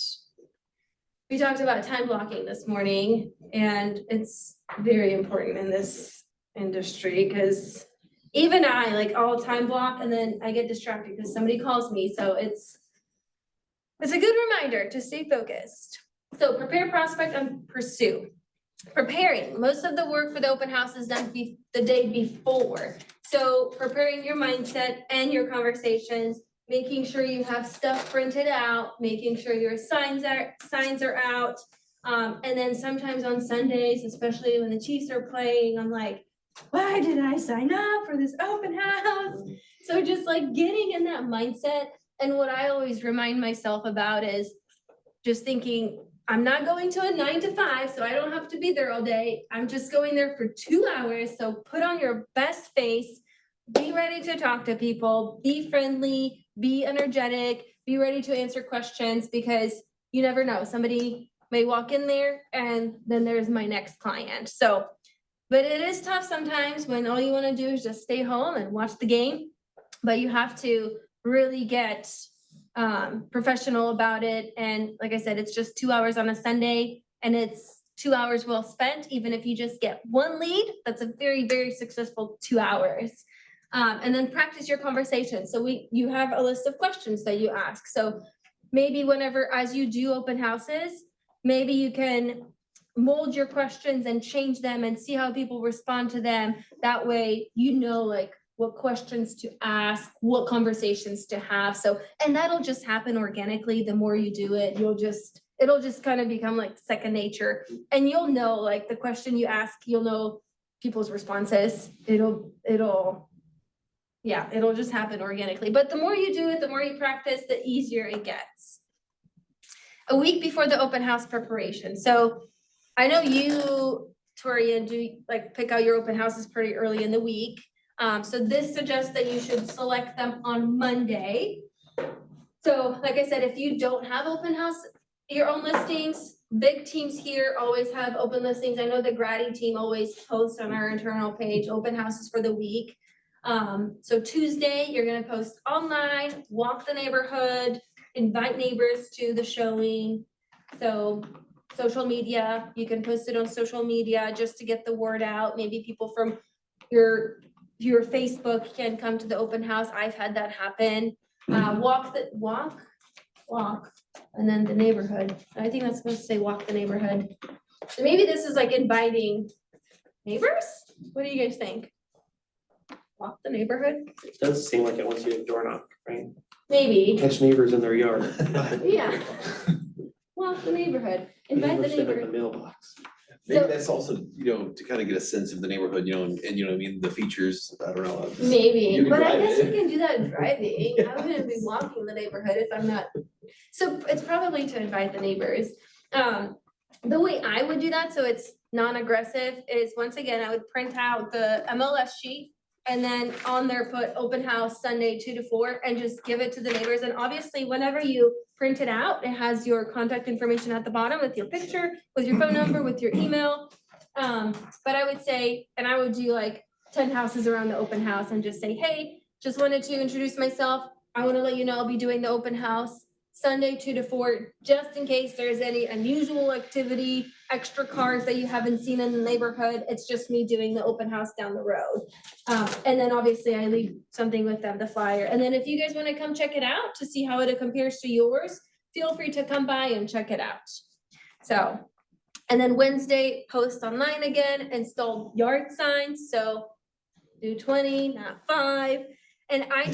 We talked about time blocking this morning, and it's very important in this industry because even I, like, I'll time block and then I get distracted because somebody calls me, so it's a good reminder to stay focused. So prepare, prospect, and pursue. Preparing, most of the work for the open house is done the day before. So preparing your mindset and your conversations, making sure you have stuff printed out, making sure your signs are out. And then sometimes on Sundays, especially when the Chiefs are playing, I'm like, why did I sign up for this open house? So just like getting in that mindset. And what I always remind myself about is just thinking, I'm not going to a 9 to 5, so I don't have to be there all day. I'm just going there for 2 hours. So put on your best face, be ready to talk to people, be friendly, be energetic, be ready to answer questions because you never know. Somebody may walk in there and then there's my next client. So, but it is tough sometimes when all you want to do is just stay home and watch the game. But you have to really get professional about it. And like I said, it's just 2 hours on a Sunday and it's 2 hours well spent. Even if you just get one lead, that's a very, very successful 2 hours. And then practice your conversation. So you have a list of questions that you ask. So maybe whenever, as you do open houses, maybe you can mold your questions and change them and see how people respond to them. That way, like what questions to ask, what conversations to have. So, and that'll just happen organically. The more you do it, it'll just kind of become like second nature. And you'll know, like the question you ask, you'll know people's responses. It'll just happen organically. But the more you do it, the more you practice, the easier it gets. A week before the open house preparation. So I know you, Torian, do like pick out your open houses pretty early in the week. So this suggests that you should select them on Monday. So like I said, if you don't have open house, your own listings, big teams here always have open listings. I know the Grady team always posts on our internal page, open houses for the week. So Tuesday, you're gonna post online, walk the neighborhood, invite neighbors to the showing. So social media, you can post it on social media just to get the word out. Maybe people from your Facebook can come to the open house. I've had that happen. Walk, and then the neighborhood. I think that's supposed to say walk the neighborhood. So maybe this is like inviting neighbors? What do you guys think? Walk the neighborhood? It does seem like it wants you to door knock, right? Maybe, Catch neighbors in their yard. yeah. Walk the neighborhood, invite the Ambush them at neighbor. the mailbox. Maybe So- that's also, to kind of get a sense of the neighborhood, and you know what I mean, the features, I don't know. just- Maybe, You can but I drive guess it. we can do that driving. I wouldn't be walking the neighborhood if I'm not. So it's probably to invite the neighbors. The way I would do that, so it's non-aggressive, is once again, I would print out the MLS sheet. And then on there, put open house Sunday 2 to 4 and just give it to the neighbors. And obviously, whenever you print it out, it has your contact information at the bottom with your picture, with your phone number, with your email. But I would say, and I would do like 10 houses around the open house and just say, hey, just wanted to introduce myself. I want to let you know I'll be doing the open house Sunday 2 to 4, just in case there's any unusual activity, extra cars that you haven't seen in the neighborhood. It's just me doing the open house down the road. And then obviously I leave something with them, the flyer. And then if you guys want to come check it out to see how it compares to yours, feel free to come by and check it out. So, and then Wednesday, post online again, install yard signs. So do 20, not 5. And I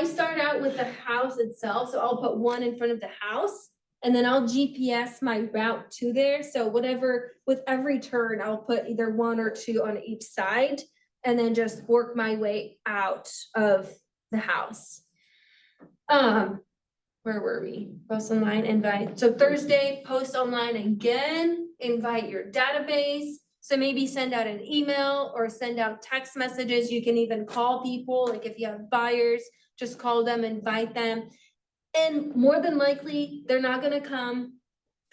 start out with the house itself. So I'll put one in front of the house and then I'll GPS my route to there. So whatever, with every turn, I'll put either 1 or 2 on each side and then just work my way out of the house. Where were we? Post online, invite. So Thursday, post online again, invite your database. So maybe send out an email or send out text messages. You can even call people, like if you have buyers, just call them, invite them. And more than likely, they're not gonna come.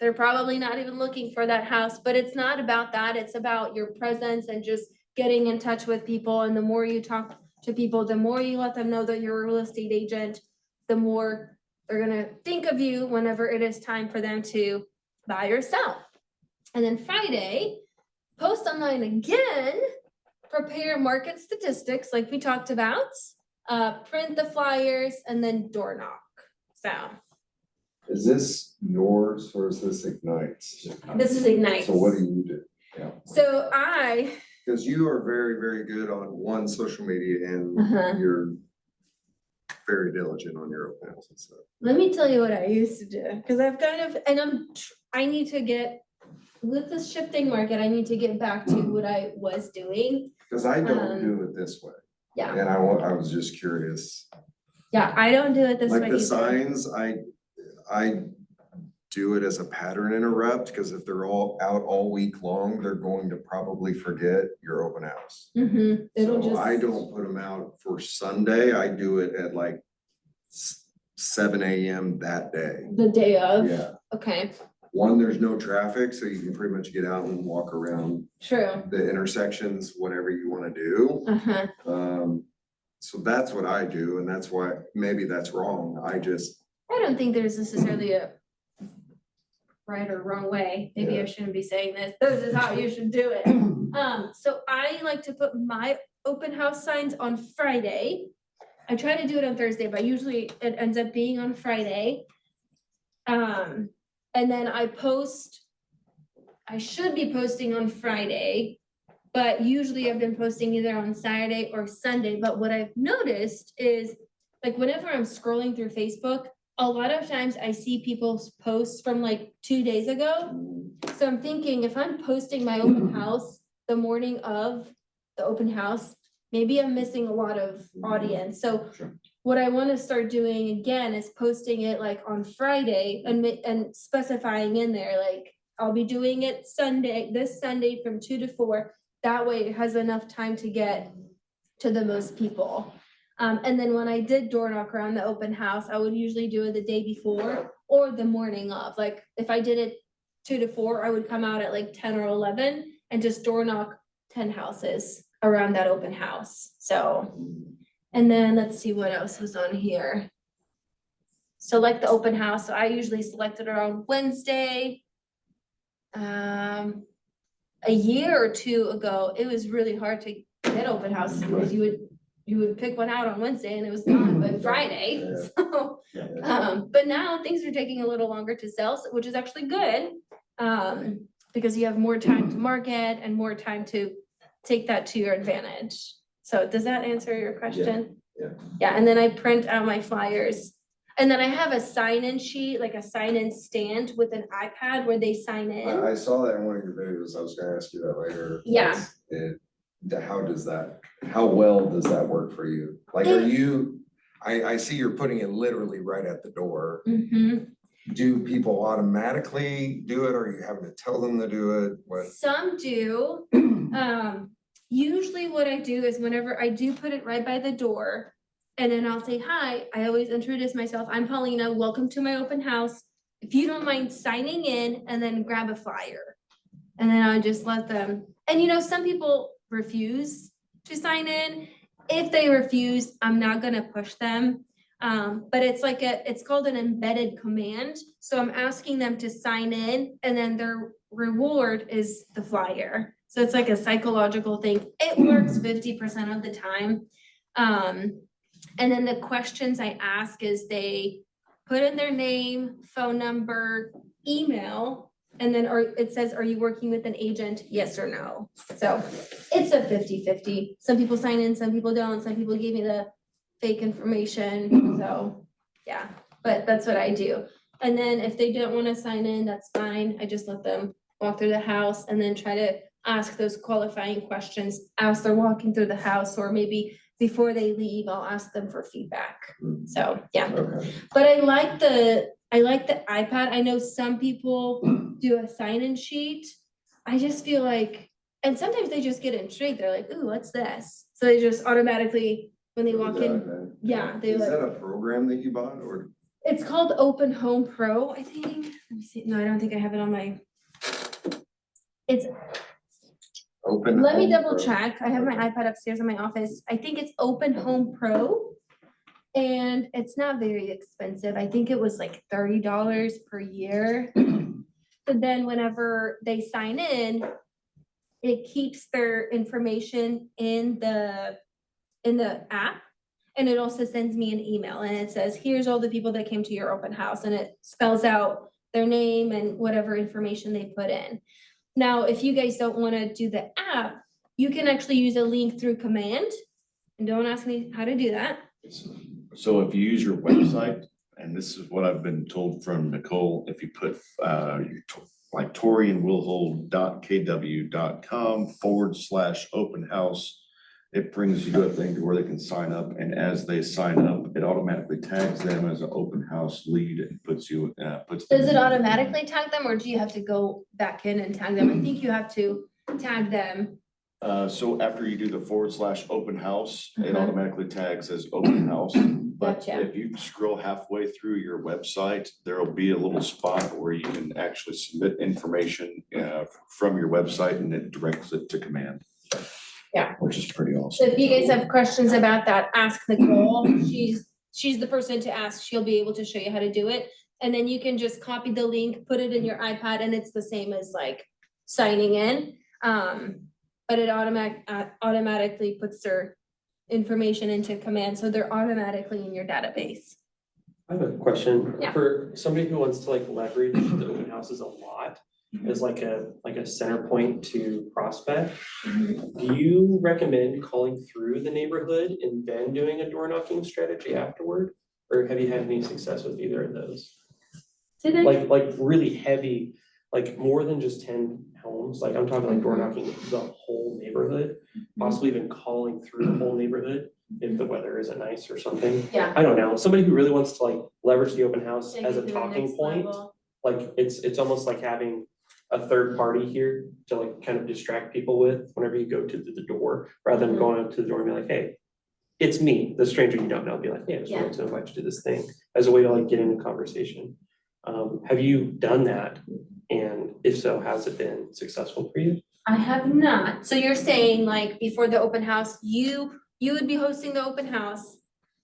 They're probably not even looking for that house, but it's not about that. It's about your presence and just getting in touch with people. And the more you talk to people, the more you let them know that you're a real estate agent, the more they're gonna think of you whenever it is time for them to buy or sell. And then Friday, post online again, prepare market statistics like we talked about, print the flyers, and then door knock. So Is this yours or is this Ignite's? this is Ignite. So what do you do? So Because you are very, very good on one social media and Uh-huh. you're very diligent on your open house and stuff. let me tell you what I used to do, because I've kind of, and I need to get, with this shifting market, I need to get back to what I was doing. Cause I don't do it this way. Yeah, And I was just curious. yeah, I don't do it this way Like the either. signs, I do it as a pattern interrupt, because if they're all out all week long, they're going to probably forget your open house. It'll So just. I don't put them out for Sunday, I do it at like 7 AM that day. The day of, Yeah, okay, one, there's no traffic, so you can pretty much get out and walk around true, the intersections, whatever you wanna do. So that's what I do, and that's why, maybe that's wrong, I don't think there's necessarily a right or wrong way, maybe I shouldn't be saying this is how you should do it. So I like to put my open house signs on Friday. I try to do it on Thursday, but usually it ends up being on Friday. And then I should be posting on Friday, but usually I've been posting either on Saturday or Sunday. But what I've noticed is, like, whenever I'm scrolling through Facebook, a lot of times I see people's posts from like 2 days ago. So I'm thinking, if I'm posting my open house the morning of the open house, maybe I'm missing a lot of audience. So Sure. what I want to start doing again is posting it like on Friday and specifying in there, like, I'll be doing it this Sunday from 2 to 4. That way it has enough time to get to the most people. And then when I did door knock around the open house, I would usually do it the day before or the morning of. Like if I did it 2 to 4, I would come out at like 10 or 11 and just door knock 10 houses around that open house. So, and then let's see what else was on here. So like the open house, so I usually selected around Wednesday. A year or 2 ago, it was really hard to get open houses because you would pick one out on Wednesday and it was gone by Friday. So, but now things are taking a little longer to sell, which is actually good. Because you have more time to market and more time to take that to your advantage. So does that answer your question? Yeah. Yeah, and then I print out my flyers. And then I have a sign-in sheet, like a sign-in stand with an iPad where they sign in. I saw that in one of your videos. I was gonna ask you that later. Yeah. How well does that work for you? Like, I see you're putting it literally right at the door. Mhm. Do people automatically do it, or are you having to tell them to do it? What? Some do. Usually what I do is whenever I do put it right by the door, and then I'll say, hi, I always introduce myself. I'm Paulina, welcome to my open house. If you don't mind signing in and then grab a flyer. And then I just let them, and some people refuse to sign in. If they refuse, I'm not gonna push them. But it's called an embedded command. So I'm asking them to sign in and then their reward is the flyer. So it's like a psychological thing. It works 50% of the time. And then the questions I ask is they put in their name, phone number, email, and then it says, are you working with an agent? Yes or no. So it's a 50-50. Some people sign in, some people don't. Some people gave me the fake information. So yeah, but that's what I do. And then if they don't want to sign in, that's fine. I just let them walk through the house and then try to ask those qualifying questions as they're walking through the house, or maybe before they leave, I'll ask them for feedback. So yeah, Okay. but I like the iPad. I know some people do a sign-in sheet. I just feel like, and sometimes they just get intrigued. They're like, ooh, what's this? So they just automatically, when they walk in, yeah, they Is like, that a program that you bought, or? it's called Open Home Pro, I think. Let me see. No, I don't think I have it on my, it's, Open let me Home double Pro? check. I have my iPad upstairs in my office. I think it's Open Home Pro. And it's not very expensive. I think it was like $30 per year. So then whenever they sign in, it keeps their information in the app. And it also sends me an email and it says, here's all the people that came to your open house, and it spells out their name and whatever information they put in. Now, if you guys don't want to do the app, you can actually use a link through command. And don't ask me how to do that. So if you use your website, and this is what I've been told from Nicole, if you put like toriandwillhold.kw.com/open house, it brings you to a thing to where they can sign up, and as they sign up, it automatically tags them as an open house lead and puts them Does it in- automatically tag them, or do you have to go back in and tag them? I think you have to tag them. So after you do the /open house, it Mhm. automatically tags as open house. But Gotcha. if you scroll halfway through your website, there'll be a little spot where you can actually submit information from your website, and it directs it to command. Yeah. Which is pretty So awesome. if you guys have questions about that, ask Nicole. She's the person to ask. She'll be able to show you how to do it. And then you can just copy the link, put it in your iPad, and it's the same as like signing in. But it automatically puts their information into command, so they're automatically in your database. I have a question. Yeah. For somebody who wants to like leverage the open houses a lot as like a center point to prospect, do you recommend calling through the neighborhood and then doing a door knocking strategy afterward? Or have you had any success with either of those? Like really heavy, like more than just 10 homes, like I'm talking like door knocking the whole neighborhood, possibly even calling through the whole neighborhood if the weather isn't nice or something. Yeah. I don't know, somebody who really wants to like leverage the open house Take as it a to the talking next point, level. like it's almost like having a third party here to like kind of distract people with whenever you go to the door, rather than going up to the door and be like, hey, it's me, the stranger you don't know, be like, hey, I just wanted to invite you to this thing, as a way to like get into conversation. Have you done that? And if so, has it been successful for you? I have not. So you're saying like before the open house, you would be hosting the open house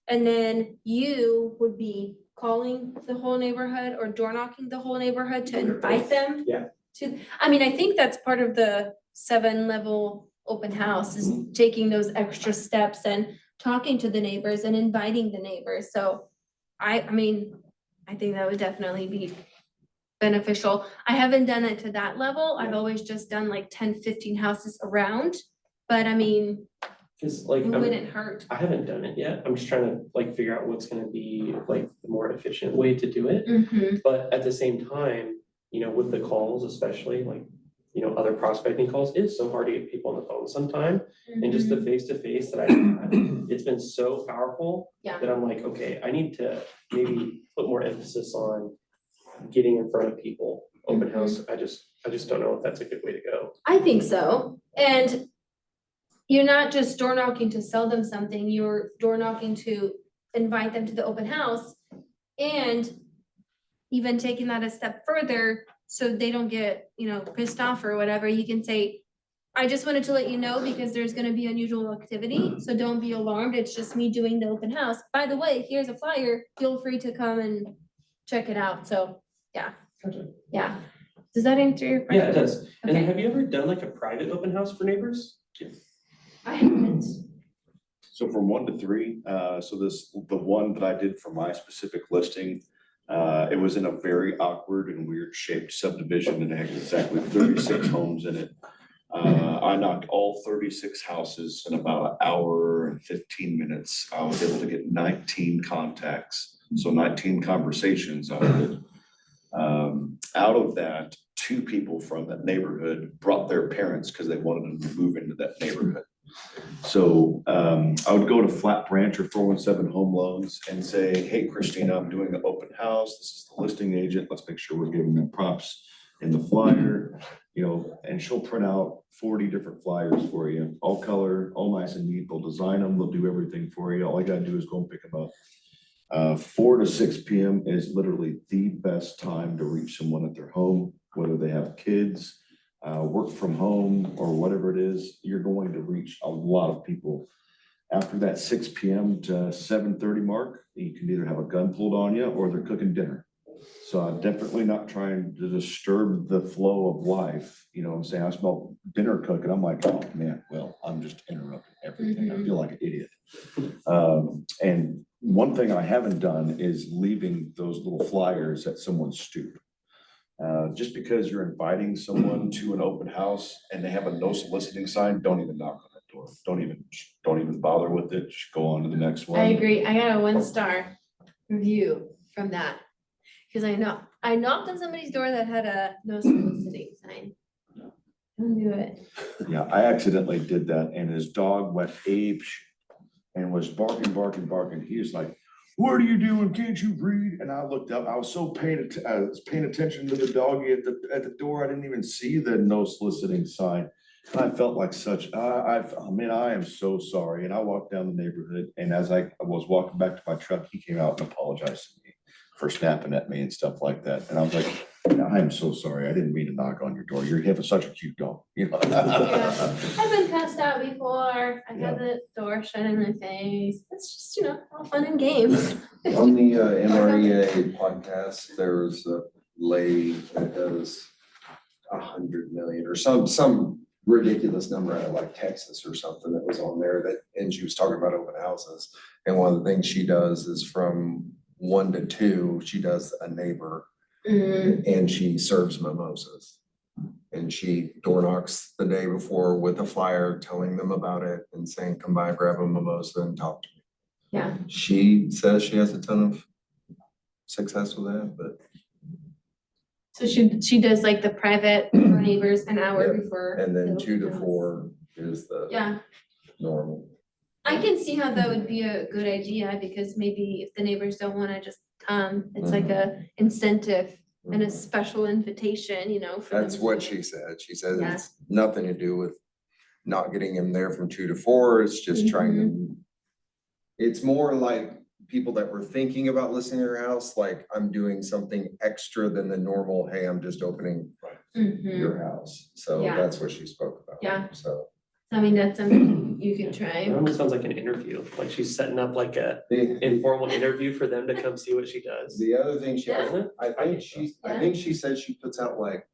and then you would be calling the whole neighborhood or door knocking the whole neighborhood to invite them? Yeah. I mean, I think that's part of the 7-level open house is taking those extra steps and talking to the neighbors and inviting the neighbors. So I mean, I think that would definitely be beneficial. I haven't done it to that level. I've always just done like 10, 15 houses around. But I mean, Cause like, it wouldn't hurt. I haven't done it yet. I'm just trying to like figure out what's gonna be like the more efficient way to do it. Mhm. But at the same time, you know, with the calls, especially like, you know, other prospecting calls, it's so hard to get people on the phone sometime. And just the face to face that I had, it's been so powerful. Yeah. That I'm like, okay, I need to maybe put more emphasis on getting in front of people. Open house, I just don't know if that's a good way to go. I think so. And you're not just door knocking to sell them something, you're door knocking to invite them to the open house. And even taking that a step further, so they don't get, you know, pissed off or whatever, you can say, I just wanted to let you know because there's gonna be unusual activity, so don't be alarmed, it's just me doing the open house. By the way, here's a flyer, feel free to come and check it out, so, yeah. Gotcha. Yeah. Does that answer your question? Yeah, it does. And Okay. have you ever done like a private open house for neighbors? I haven't. So from 1 to 3, so the one that I did for my specific listing, it was in a very awkward and weird shaped subdivision and it had exactly 36 homes in it. I knocked all 36 houses in about an hour and 15 minutes. I was able to get 19 contacts, so 19 conversations out of it. Out of that, 2 people from that neighborhood brought their parents because they wanted them to move into that neighborhood. So I would go to Flat Branch or 417 Home Loans and say, hey, Christina, I'm doing an open house. This is the listing agent. Let's make sure we're giving them props in the flyer, you know, and she'll print out 40 different flyers for you, all color, all nice and neat. They'll design them. They'll do everything for you. All I gotta do is go and pick them up. 4 to 6 p.m. is literally the best time to reach someone at their home, whether they have kids, work from home or whatever it is, you're going to reach a lot of people. After that 6 p.m. to 7:30 mark, you can either have a gun pulled on you or they're cooking dinner. So I'm definitely not trying to disturb the flow of life. You know what I'm saying? I smell dinner cooking. I'm like, oh man, well, I'm just interrupting everything. I feel like an idiot. And one thing I haven't done is leaving those little flyers at someone's stoop. Just because you're inviting someone to an open house and they have a no soliciting sign, don't even knock on that door. Don't even bother with it. Just go on to the next one. I agree. I got a 1-star review from that. Cause I knocked on somebody's door that had a no soliciting sign. Don't do it. Yeah, I accidentally did that and his dog went ape shit and was barking. He was like, what are you doing? Can't you read? And I looked up, I was so paying attention to the doggy at the door. I didn't even see the no soliciting sign. And I felt like such, I am so sorry. And I walked down the neighborhood and as I was walking back to my truck, he came out and apologized to me for snapping at me and stuff like that. And I was like, I am so sorry. I didn't mean to knock on your door. You have such a cute dog, you know? Yeah. I've been cussed out before. I Yeah. had the door shut in my face. It's just, you know, all fun and games. On the MREA podcast, there was a lady that does 100 million or some ridiculous number out of like Texas or something that was on there that, and she was talking about open houses. And one of the things she does is from 1 to 2, she does a neighbor and she serves mimosas. And she door knocks the day before with a flyer telling them about it and saying, come by, grab a mimosa and talk to me. Yeah. She says she has a ton of success with that, but So she does like the private for neighbors an hour Yep. before. and then the 2 to open house. 4 is the Yeah, normal. I can see how that would be a good idea because maybe if the neighbors don't wanna just come, it's like a incentive and a special invitation, you know. for them That's to- what she said. She said Yeah. it's nothing to do with not getting him there from 2 to 4. It's just trying to It's more like people that were thinking about listing their house, like I'm doing something extra than the normal, hey, I'm just opening Mhm. your house. So Yeah. that's what she spoke about. Yeah. So. I mean, that's something you could It try. almost sounds like an interview, like she's setting up like a informal interview for them to come see what she does. The other thing she, Yeah. I think she said she puts out like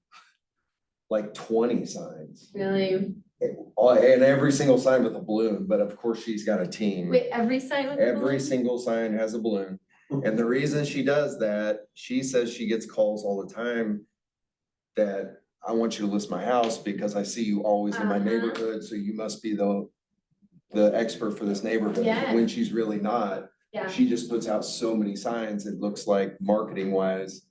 20 signs. Really? And every single sign with a balloon, but of course she's got a team. Wait, every sign with a Every balloon? single sign has a balloon. And the reason she does that, she says she gets calls all the time that I want you to list my house because I see you always in my Uh-huh. neighborhood, so you must be the expert for this neighborhood. Yes. When she's really not. Yeah. She just puts out so many signs, it looks like marketing wise,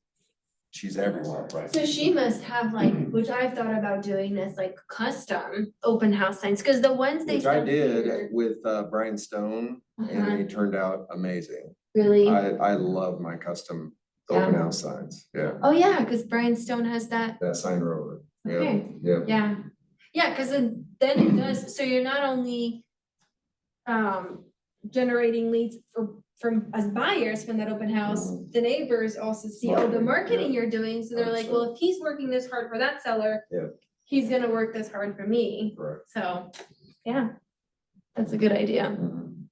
she's everywhere. Right. So she must have like, which I've thought about doing this, like custom open house signs, because the ones they Which I sell did here. with Brian Stone, and Uh-huh. they turned out amazing. Really? I love my custom open Yeah. house signs, yeah, Oh, yeah, because Brian Stone has that. that sign rover, yeah, Okay. yeah. Yeah. Yeah, because then it does, so you're not only generating leads from as buyers from that open house, the neighbors also see, oh, the Marketing, marketing yeah. you're doing, so they're like, well, if he's working this hard for that seller. Yeah. He's gonna work this hard for me, Correct. so, yeah, that's a good idea. Mhm.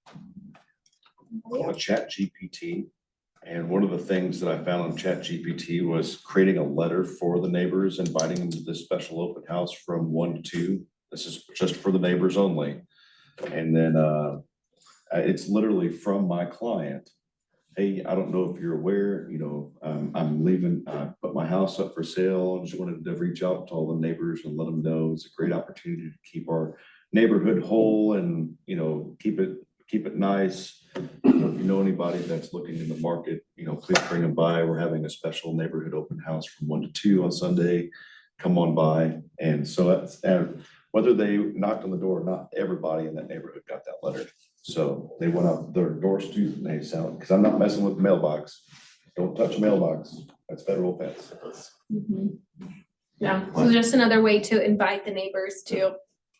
On ChatGPT. And one of the things that I found on ChatGPT was creating a letter for the neighbors, inviting them to this special open house from 1 to 2. This is just for the neighbors only. And then it's literally from my client. Hey, I don't know if you're aware, I'm leaving, put my house up for sale. I just wanted to reach out to all the neighbors and let them know it's a great opportunity to keep our neighborhood whole and, keep it nice. If you know anybody that's looking in the market, please bring them by. We're having a special neighborhood open house from 1 to 2 on Sunday. Come on by. And so that's, whether they knocked on the door or not, everybody in that neighborhood got that letter. So they went out their doors to, and they sound, because I'm not messing with the mailbox. Don't touch a mailbox. That's federal offense. Yeah, so just another way to invite the neighbors to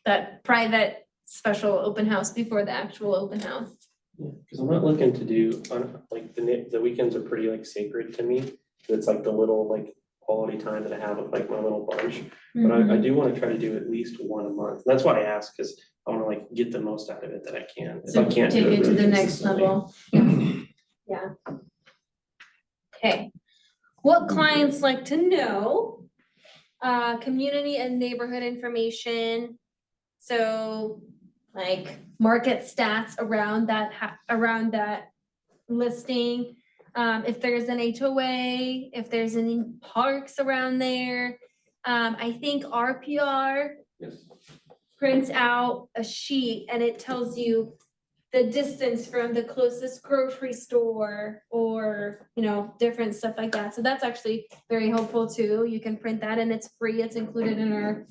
that private special open house before the actual open house. Because I'm not looking to do, like, the weekends are pretty like sacred to me. It's like the little like quality time that I have with like my little bunch. But I do want to try to do at least one a month. That's why I ask, because I want to like get the most out of it that I can. If So I can't do take it to really the next consistently. level. Yeah. Okay, what clients like to know? Community and neighborhood information. So like market stats around that listing. If there's an HOA, if there's any parks around there. I think RPR Yes. prints out a sheet and it tells you the distance from the closest grocery store or, different stuff like that. So that's actually very helpful too. You can print that and it's free. It's included in our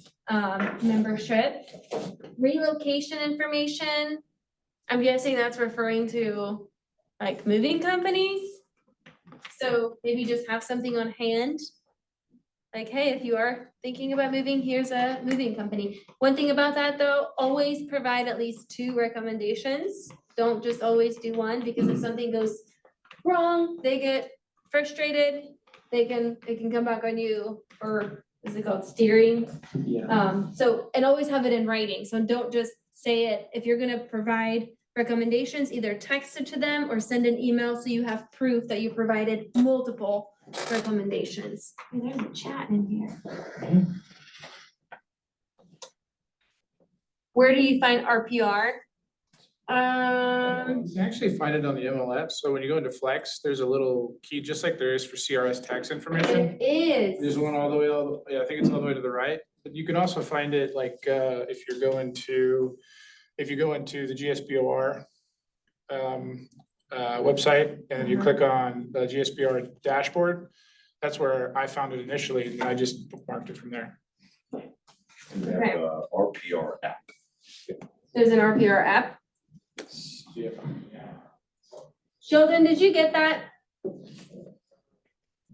membership. Relocation information. I'm guessing that's referring to like moving companies. So maybe just have something on hand. Like, hey, if you are thinking about moving, here's a moving company. One thing about that though, always provide at least 2 recommendations. Don't just always do one, because if something goes wrong, they get frustrated. It can come back on you, or is it called steering? Yeah. And always have it in writing. So don't just say it. If you're gonna provide recommendations, either text it to them or send an email so you have proof that you provided multiple recommendations. And there's a chat in here. Where do you find RPR? You can actually find it on the MLS. So when you go into Flex, there's a little key, just like there is for CRS tax information. It is. There's one all the way, I think it's all the way to the right. But you can also find it like if you go into the GSBOR website and you click on the GSBR dashboard. That's where I found it initially, and I just bookmarked it from there. And we have a RPR app. There's an RPR app. Yeah. Sheldon, did you get that?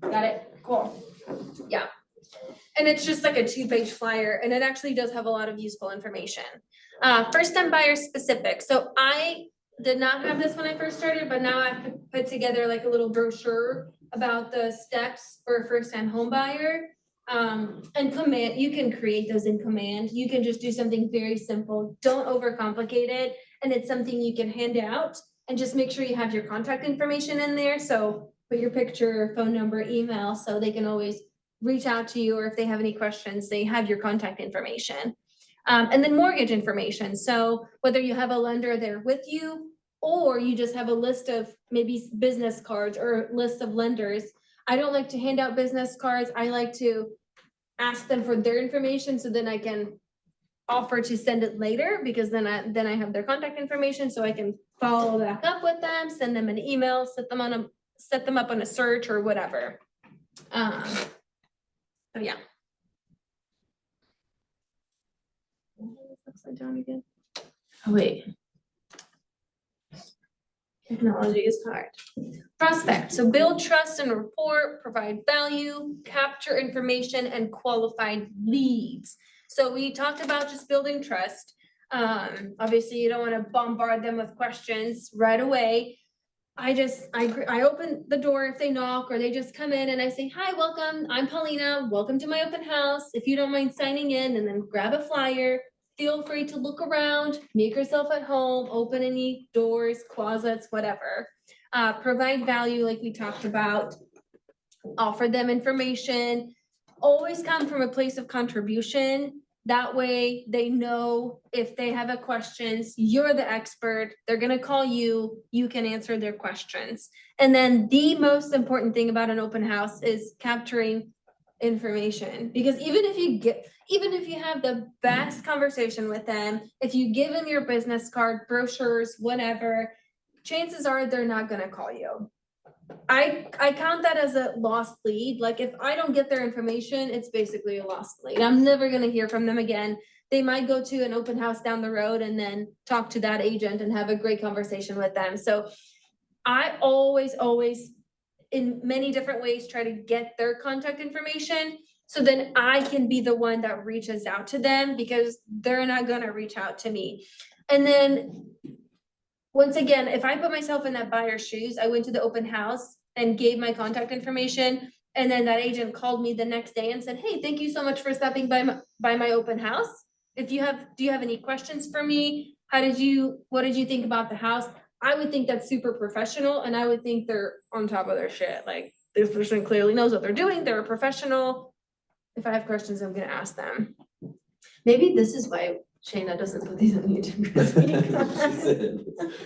Got it, cool. Yeah. And it's just like a 2-page flyer, and it actually does have a lot of useful information. First time buyer specific. So I did not have this when I first started, but now I've put together like a little brochure about the steps for a first-time home buyer. And Command, you can create those in Command. You can just do something very simple. Don't overcomplicate it. And it's something you can hand out and just make sure you have your contact information in there. So put your picture, phone number, email, so they can always reach out to you, or if they have any questions, they have your contact information. And then mortgage information. So whether you have a lender there with you, or you just have a list of maybe business cards or list of lenders. I don't like to hand out business cards. I like to ask them for their information, so then I can offer to send it later, because then I have their contact information, so I can follow back up with them, send them an email, set them up on a search or whatever. So yeah. Upside down again. Oh, wait. Technology is hard. Prospect, so build trust and rapport, provide value, capture information, and qualified leads. So we talked about just building trust. Obviously you don't want to bombard them with questions right away. I open the door if they knock, or they just come in and I say, hi, welcome, I'm Paulina, welcome to my open house. If you don't mind signing in, and then grab a flyer. Feel free to look around, make yourself at home, open any doors, closets, whatever. Provide value like we talked about. Offer them information. Always come from a place of contribution. That way they know if they have a questions, you're the expert, they're gonna call you, you can answer their questions. And then the most important thing about an open house is capturing information, because even if you have the best conversation with them, if you give them your business card, brochures, whatever, chances are they're not gonna call you. I count that as a lost lead. Like if I don't get their information, it's basically a lost lead. I'm never gonna hear from them again. They might go to an open house down the road and then talk to that agent and have a great conversation with them. So I always in many different ways try to get their contact information, so then I can be the one that reaches out to them, because they're not gonna reach out to me. And then once again, if I put myself in that buyer's shoes, I went to the open house and gave my contact information, and then that agent called me the next day and said, hey, thank you so much for stopping by my open house. Do you have any questions for me? What did you think about the house? I would think that's super professional, and I would think they're on top of their shit. Like, this person clearly knows what they're doing. They're a professional. If I have questions, I'm gonna ask them. Maybe this is why Shayna doesn't put these on YouTube.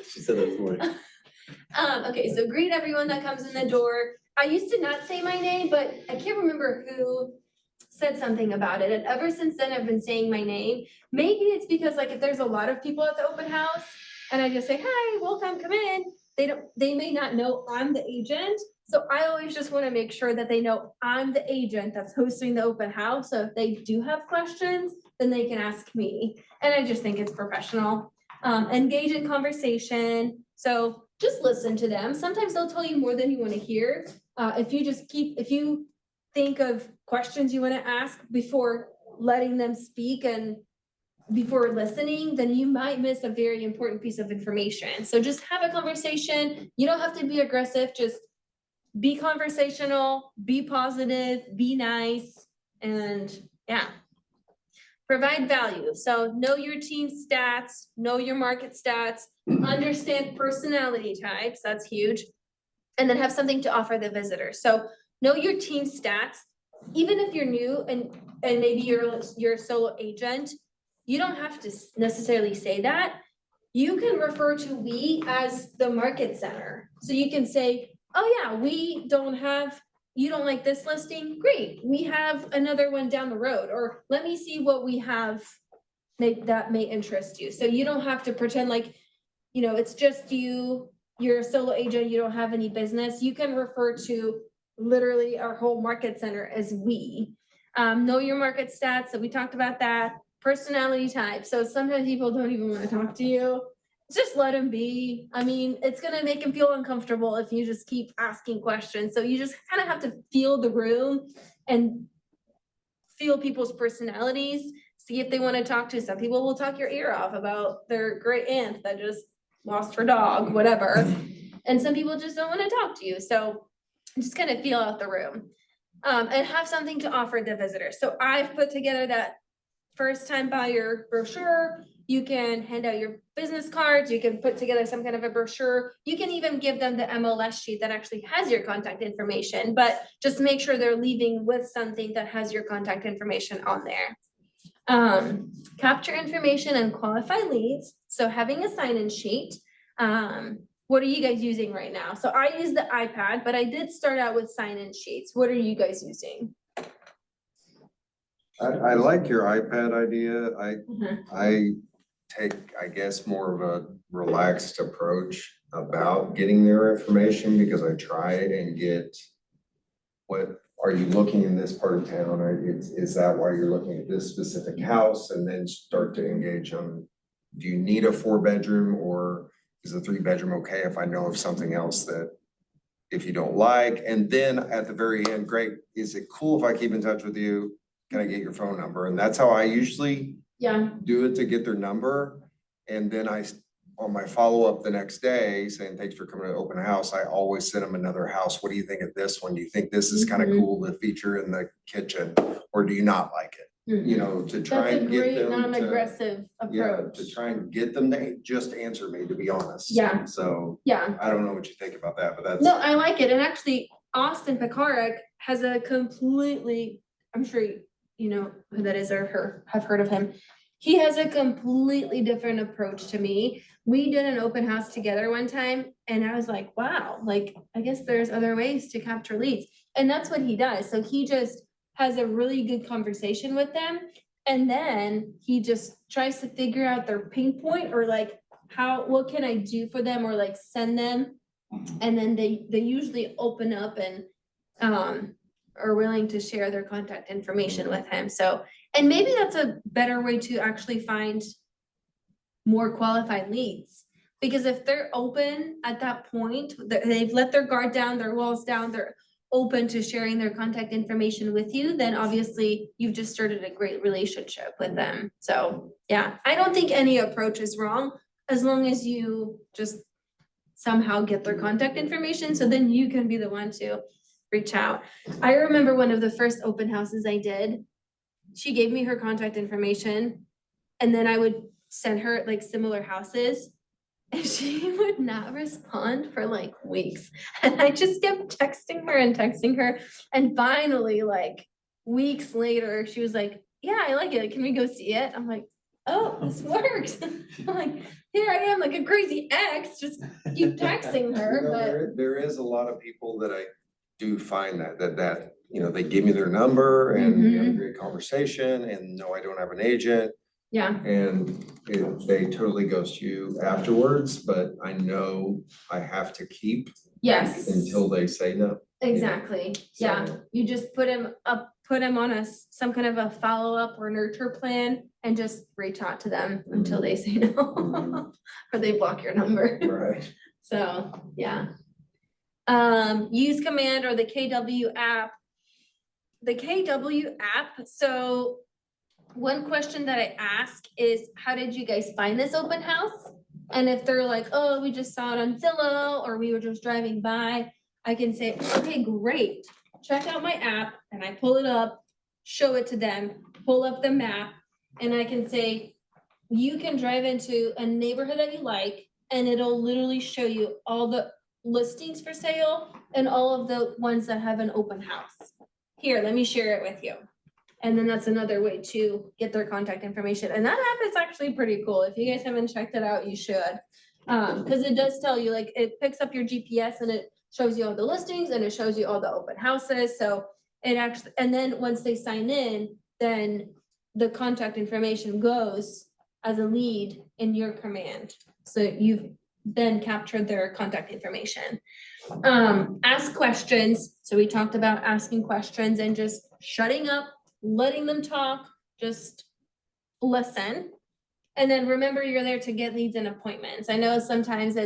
She said that this morning. Okay, so greet everyone that comes in the door. I used to not say my name, but I can't remember who said something about it. And ever since then, I've been saying my name. Maybe it's because like if there's a lot of people at the open house and I just say, hi, welcome, come in. They may not know I'm the agent. So I always just want to make sure that they know I'm the agent that's hosting the open house. So if they do have questions, then they can ask me. And I just think it's professional. Engage in conversation. So just listen to them. Sometimes they'll tell you more than you want to hear. If you think of questions you want to ask before letting them speak and before listening, then you might miss a very important piece of information. So just have a conversation. You don't have to be aggressive, just be conversational, be positive, be nice, and yeah. Provide value. So know your team stats, know your market stats, understand personality types, that's huge. And then have something to offer the visitor. So know your team stats. Even if you're new and maybe you're a solo agent, you don't have to necessarily say that. You can refer to we as the market center. So you can say, oh yeah, you don't like this listing? Great, we have another one down the road, or let me see what we have that may interest you. So you don't have to pretend like, it's just you're a solo agent, you don't have any business. You can refer to literally our whole market center as we. Know your market stats, so we talked about that. Personality type, so sometimes people don't even want to talk to you. Just let them be. I mean, it's gonna make them feel uncomfortable if you just keep asking questions. So you just kind of have to feel the room and feel people's personalities, see if they want to talk to. Some people will talk your ear off about their great aunt that just lost her dog, whatever. And some people just don't wanna talk to you, so just kind of feel out the room. And have something to offer the visitors. So I've put together that first time buyer brochure. You can hand out your business cards, you can put together some kind of a brochure. You can even give them the MLS sheet that actually has your contact information, but just make sure they're leaving with something that has your contact information on there. Capture information and qualify leads. So having a sign-in sheet. What are you guys using right now? So I use the iPad, but I did start out with sign-in sheets. What are you guys using? I like your iPad idea. Mhm. I take, I guess, more of a relaxed approach about getting their information because I try and get what, are you looking in this part of town? Is that why you're looking at this specific house? And then start to engage on, do you need a 4-bedroom or is a 3-bedroom okay if I know of something else that if you don't like? And then at the very end, great, is it cool if I keep in touch with you? Can I get your phone number? And that's how I usually Yeah, do it, to get their number. And then on my follow-up the next day, saying, thanks for coming to open house, I always send them another house. What do you think of this one? Do you think this is kind of Mhm. cool to feature in the kitchen? Or do you not like it? You know, to try that's a and get great them to, non-aggressive yeah, approach. to try and get them to just answer me, to be honest. Yeah. So Yeah, I don't know what you think about that, but that's. no, I like it. And actually, Austin Pekarik has a completely, I'm sure you know who that is or have heard of him. He has a completely different approach to me. We did an open house together one time and I was like, wow, like, I guess there's other ways to capture leads. And that's what he does. So he just has a really good conversation with them. And then he just tries to figure out their pain point or like, what can I do for them or like send them. And then they usually open up and, are willing to share their contact information with him. So, and maybe that's a better way to actually find more qualified leads. Because if they're open at that point, they've let their guard down, their walls down, they're open to sharing their contact information with you, then obviously you've just started a great relationship with them. So, yeah, I don't think any approach is wrong as long as you just somehow get their contact information, so then you can be the one to reach out. I remember one of the first open houses I did, she gave me her contact information, and then I would send her like similar houses, and she would not respond for like weeks. And I just kept texting her, and finally, like weeks later, she was like, yeah, I like it, can we go see it? I'm like, oh, this works. I'm like, here I am, like a crazy ex, just keep texting her, You know, but. there is a lot of people that I do find that, you know, they give me their number and we have a great conversation and no, I don't have an agent. Yeah, And they totally ghost you afterwards, but I know I have to keep yes. until they say no. Exactly, yeah, So- you just put him on some kind of a follow-up or nurture plan and just reach out to them until they say no. Or they block your number, Right. so, yeah. Use command or the KW app. The KW app, so one question that I ask is, how did you guys find this open house? And if they're like, oh, we just saw it on Zillow, or we were just driving by, I can say, okay, great, check out my app, and I pull it up, show it to them, pull up the map, and I can say, you can drive into a neighborhood that you like, and it'll literally show you all the listings for sale and all of the ones that have an open house. Here, let me share it with you. And then that's another way to get their contact information. And that app is actually pretty cool. If you guys haven't checked it out, you should. Because it does tell you, like, it picks up your GPS and it shows you all the listings and it shows you all the open houses. So it actually, and then once they sign in, then the contact information goes as a lead in your command. So you've then captured their contact information. Ask questions. So we talked about asking questions and just shutting up, letting them talk, just listen. And then remember, you're there to get leads and appointments. I know sometimes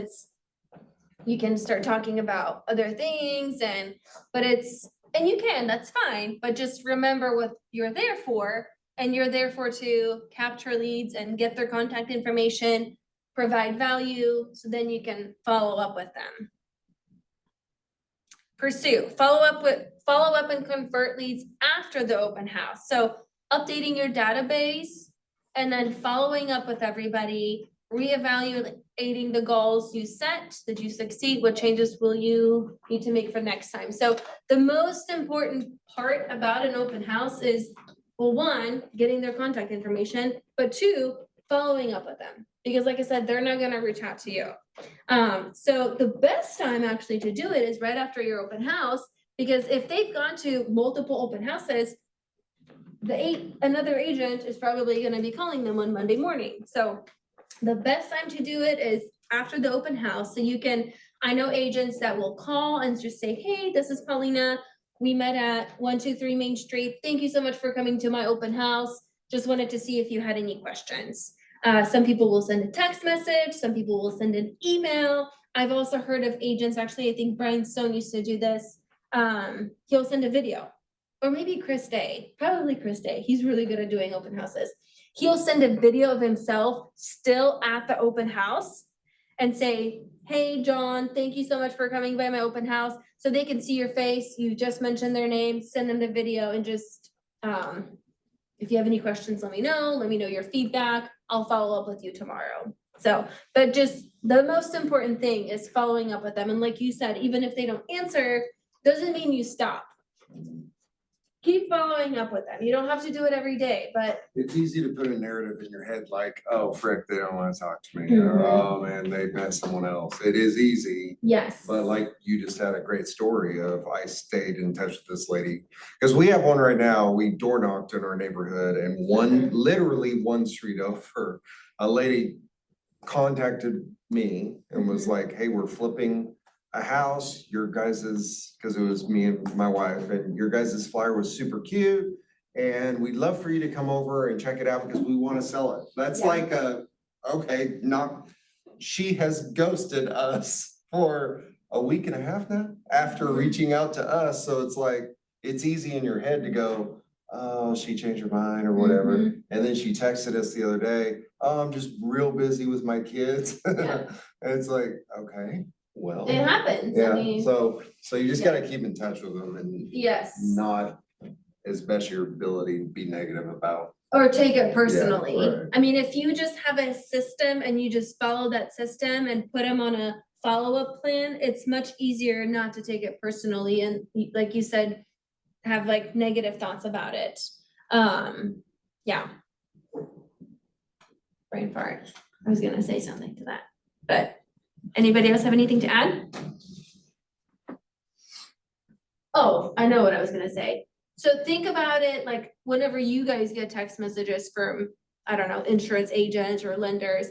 you can start talking about other things and you can, that's fine, but just remember what you're there for. And you're there for to capture leads and get their contact information provide value, so then you can follow up with them. Pursue, follow up and convert leads after the open house. So updating your database and then following up with everybody, reevaluating the goals you set. Did you succeed? What changes will you need to make for next time? So the most important part about an open house is, well, one, getting their contact information, but two, following up with them. Because like I said, they're not gonna reach out to you. So the best time actually to do it is right after your open house, because if they've gone to multiple open houses, another agent is probably gonna be calling them on Monday morning. So the best time to do it is after the open house, so you can, I know agents that will call and just say, hey, this is Paulina. We met at 123 Main Street. Thank you so much for coming to my open house. Just wanted to see if you had any questions. Some people will send a text message, some people will send an email. I've also heard of agents, actually, I think Brian Stone used to do this. He'll send a video, or maybe Chris Day, probably Chris Day. He's really good at doing open houses. He'll send a video of himself still at the open house and say, hey, John, thank you so much for coming by my open house. So they can see your face. You just mentioned their name, send them the video, and just, if you have any questions, let me know your feedback. I'll follow up with you tomorrow. So, but just the most important thing is following up with them. And like you said, even if they don't answer, doesn't mean you stop. Keep following up with them. You don't have to do it every day, but It's easy to put a narrative in your head like, oh, frick, they don't wanna talk to me, or, oh, man, they met someone else. It is easy. yes. But like you just had a great story of, I stayed in touch with this lady, because we have one right now, we door knocked in our neighborhood and literally one street over, a lady contacted me and was like, hey, we're flipping a house, your guys's, because it was me and my wife, and your guys's flyer was super cute. And we'd love for you to come over and check it out because we want to sell it. That's Yeah. like okay, she has ghosted us for a week and a half now after reaching out to us. So it's like, it's easy in your head to go, oh, she changed her mind or whatever. Mhm. And then she texted us the other day, oh, I'm just real busy with my kids. Yeah. And it's like, okay, well. It happens. I Yeah, mean, so you just yeah. gotta keep in touch with them and yes. not, as best your ability, be negative about. Or take it personally. right. I mean, if you just have a system and you just follow that system and put them on a follow-up plan, it's much easier not to take it personally and like you said, have like negative thoughts about it. Yeah. Brain fart. I was gonna say something to that, but anybody else have anything to add? Oh, I know what I was gonna say. So think about it like whenever you guys get text messages from, I don't know, insurance agents or lenders.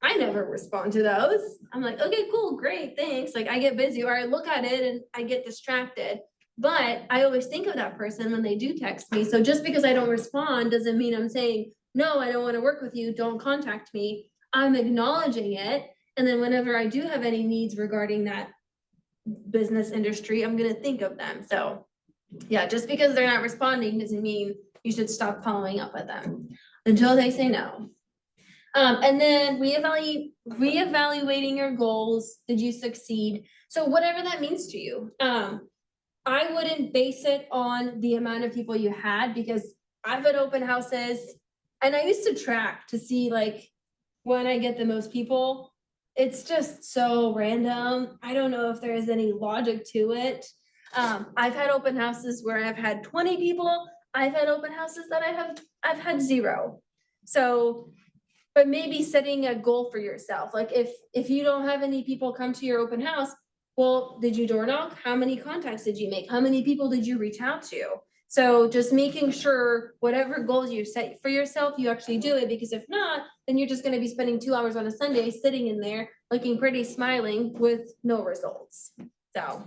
I never respond to those. I'm like, okay, cool, great, thanks. Like I get busy or I look at it and I get distracted. But I always think of that person when they do text me. So just because I don't respond doesn't mean I'm saying, no, I don't want to work with you, don't contact me. I'm acknowledging it. And then whenever I do have any needs regarding that business industry, I'm gonna think of them. So yeah, just because they're not responding doesn't mean you should stop following up with them until they say no. And then reevaluating your goals. Did you succeed? So whatever that means to you. I wouldn't base it on the amount of people you had because I've had open houses and I used to track to see like when I get the most people. It's just so random. I don't know if there is any logic to it. I've had open houses where I've had 20 people. I've had open houses that I've had 0. So, but maybe setting a goal for yourself. Like if you don't have any people come to your open house, well, did you door knock? How many contacts did you make? How many people did you reach out to? So just making sure whatever goals you set for yourself, you actually do it, because if not, then you're just gonna be spending 2 hours on a Sunday sitting in there looking pretty, smiling with no results. So.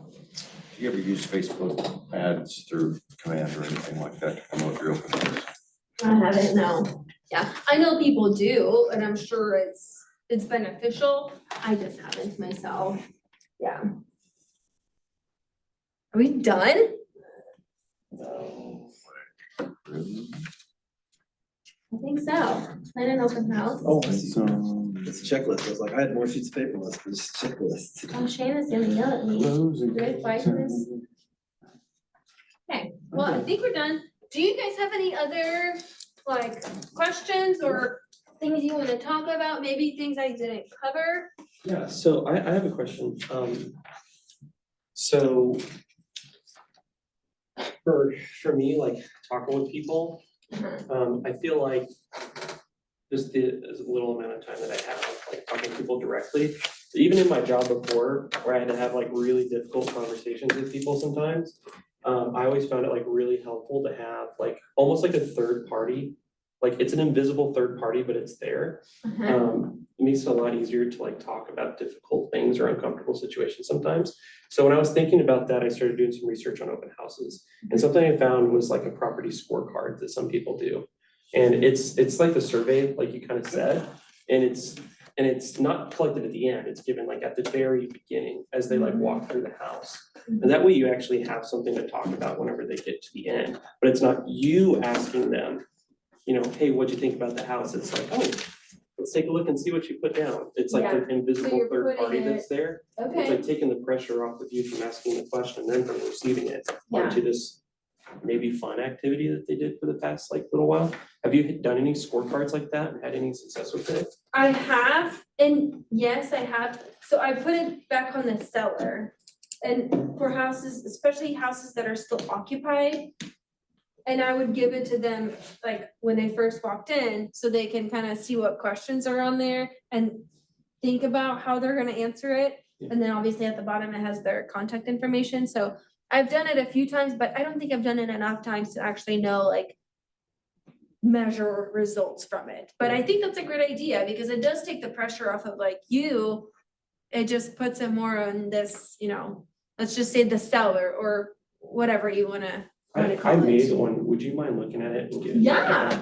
Do you ever use Facebook ads through Command or anything like that to promote your open house? I haven't, no. Yeah, I know people do, and I'm sure it's beneficial. I just haven't myself. Yeah. Are we done? I think so. Plan an open house. So, It's a checklist. I was like, I had more sheets of paper left for this checklist. Oh, Shayna's gonna yell at me. Do I flag this? Okay, well, I think we're done. Do you guys have any other, like, questions or things you wanna talk about? Maybe things I didn't cover? Yeah, so I have a question. So for me, like talking with people, I feel like just the as little amount of time that I have, like talking to people directly, even in my job before, where I had to have like really difficult conversations with people sometimes, I always found it like really helpful to have like almost like a third party. Like it's an invisible third party, but it's there. It makes it a lot easier to like talk about difficult things or uncomfortable situations sometimes. So when I was thinking about that, I started doing some research on open houses. And something I found was like a property scorecard that some people do. And it's like the survey, like you kind of said, and it's not collected at the end, it's given like at the very beginning as they like walk through the house. And that way you actually have something to talk about whenever they get to the end, but it's not you asking them, you know, hey, what'd you think about the house? It's like, oh, let's take a look and see what you put down. It's like the invisible you're third party putting that's there. It's Okay, like taking the pressure off of you from asking the question, then from receiving it Yeah. onto this maybe fun activity that they did for the past like little while. Have you done any scorecards like that and had any success with it? I have, and yes, I have. So I put it back on the seller. And for houses, especially houses that are still occupied, and I would give it to them like when they first walked in, so they can kind of see what questions are on there and think about how they're gonna answer it. And then obviously at the bottom, it has their contact information. So I've done it a few times, but I don't think I've done it enough times to actually know like measure results from it. But I think that's a great idea because it does take the pressure off of like you. It just puts it more on this, you know, let's just say the seller or whatever you wanna I call made it. one. Would you mind looking at it and giving? Yeah.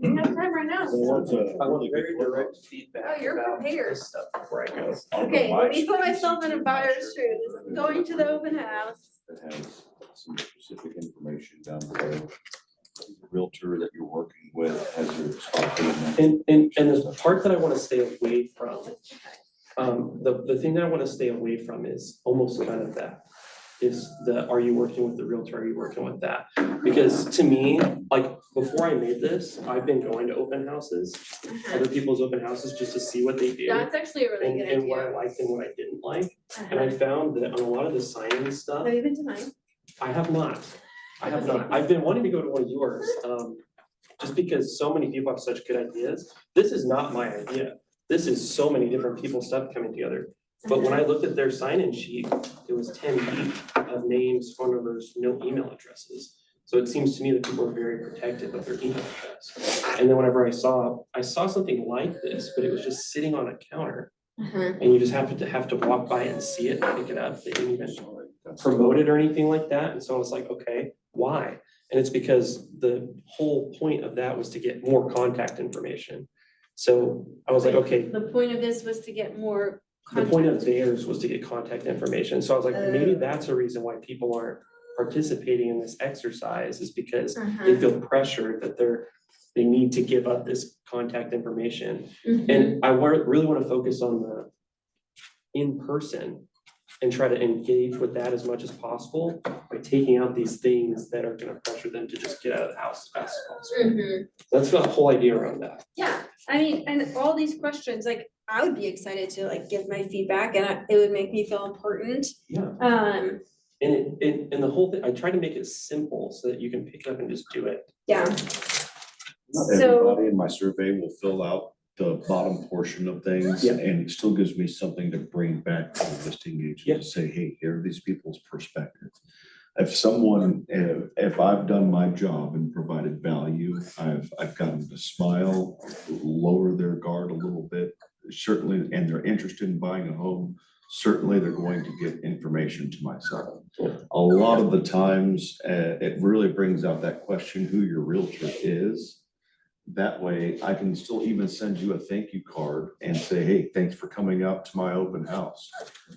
We have time right now. So what's a I want really very good direct feedback. Oh, you're about prepared. this stuff before I go. Okay, let me put myself in a buyer's shoes, going to the open house. That has some specific information down below. The realtor that you're working with has your spot in that. And the part that I want to stay away from, the thing that I want to stay away from is almost kind of that. Is are you working with the realtor, are you working with that? Because to me, like, before I made this, I've been going to open houses, other people's open houses, just to see what they do. That's actually a really good And what I idea. liked and what I didn't like, and I found that on a lot of the signing stuff, Have you been to mine? I have not. I have not. I've been wanting to go to one of yours, just because so many people have such good ideas. This is not my idea. This is so many different people's stuff coming together. But when I looked at their sign-in sheet, it was 10 deep of names, phone numbers, no email addresses. So it seems to me that people are very protective of their email address. And then whenever I saw something like this, but it was just sitting on a counter. And you just have to walk by and see it and pick it up. They didn't even promote it or anything like that. And so I was like, okay, why? And it's because the whole point of that was to get more contact information. So I was like, okay, The point of this was to get more the point of contact. theirs was to get contact information. So I was like, maybe Oh. that's a reason why people aren't participating in this exercise, is because they Uh-huh. feel pressured that they need to give up this contact information. Mhm. And I really want to focus on the in-person and try to engage with that as much as possible by taking out these things that are gonna pressure them to just get out of the house as fast as possible. Mhm. That's the whole idea around that. Yeah, I mean, and all these questions, like, I would be excited to like give my feedback and it would make me feel important. Yeah. And the whole thing, I try to make it simple so that you can pick it up and just do it. Yeah. Not So, everybody in my survey will fill out the bottom portion of things, Yeah. and it still gives me something to bring back to the listing agent to say, hey, here are these people's perspectives. If I've done my job and provided value, I've gotten them to smile, lower their guard a little bit, certainly, and they're interested in buying a home, certainly they're going to get information to myself. A lot of the times, it really brings out that question, who your realtor is. That way, I can still even send you a thank you card and say, hey, thanks for coming out to my open house.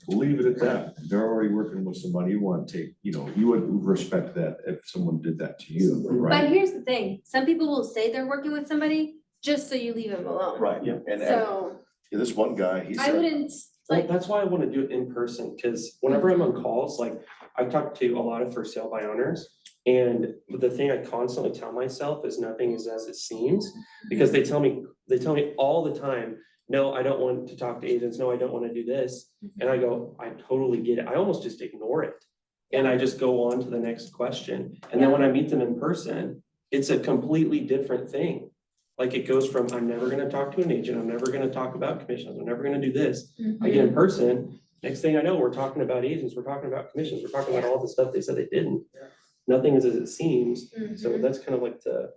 Leave it at that. They're already working with somebody. You want to take, you would respect that if someone did that to you, but right? here's the thing, some people will say they're working with somebody, just so you leave him alone. Right, Yeah. and So this one guy, he I said, wouldn't Well, like, that's why I wanna do it in person, cause whenever I'm on calls, like, I talk to a lot of for sale by owners. And the thing I constantly tell myself is nothing is as it seems, because they tell me all the time, no, I don't want to talk to agents, no, I don't wanna do this. And I go, I totally get it, I almost just ignore it. And I just go on to the next question, and then when I meet them in person, it's a completely different thing. Like it goes from, I'm never gonna talk to an agent, I'm never gonna talk about commissions, I'm never gonna do this. I get in person, next thing I know, we're talking about agents, we're talking about commissions, we're talking about all the stuff they said they didn't. Nothing is as it seems, so Mhm. that's kind of like the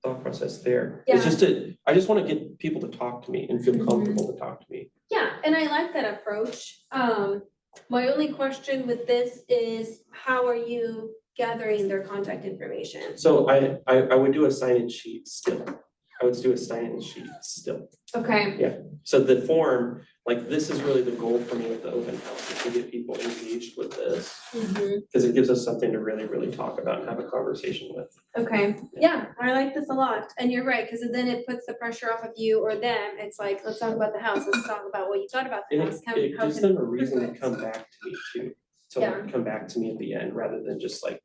thought process there. Yeah. It's just I just wanna get people to talk to me and feel Mhm. comfortable to talk to me. yeah, and I like that approach. My only question with this is how are you gathering their contact information? So I would do a sign-in sheet still. I would do a sign-in sheet still. Okay, So the form, like this is really the goal for me with the open house, is to get people engaged with this. Cause it gives us something to really, really talk about and have a conversation with. okay, yeah, I like this a lot, and you're right, cause then it puts the pressure off of you or them, it's like, let's talk about the house, let's talk about what you thought about the And house. it How gives can them a we reason to improve it? come back to me too, to Yeah. like come back to me at the end, rather than just like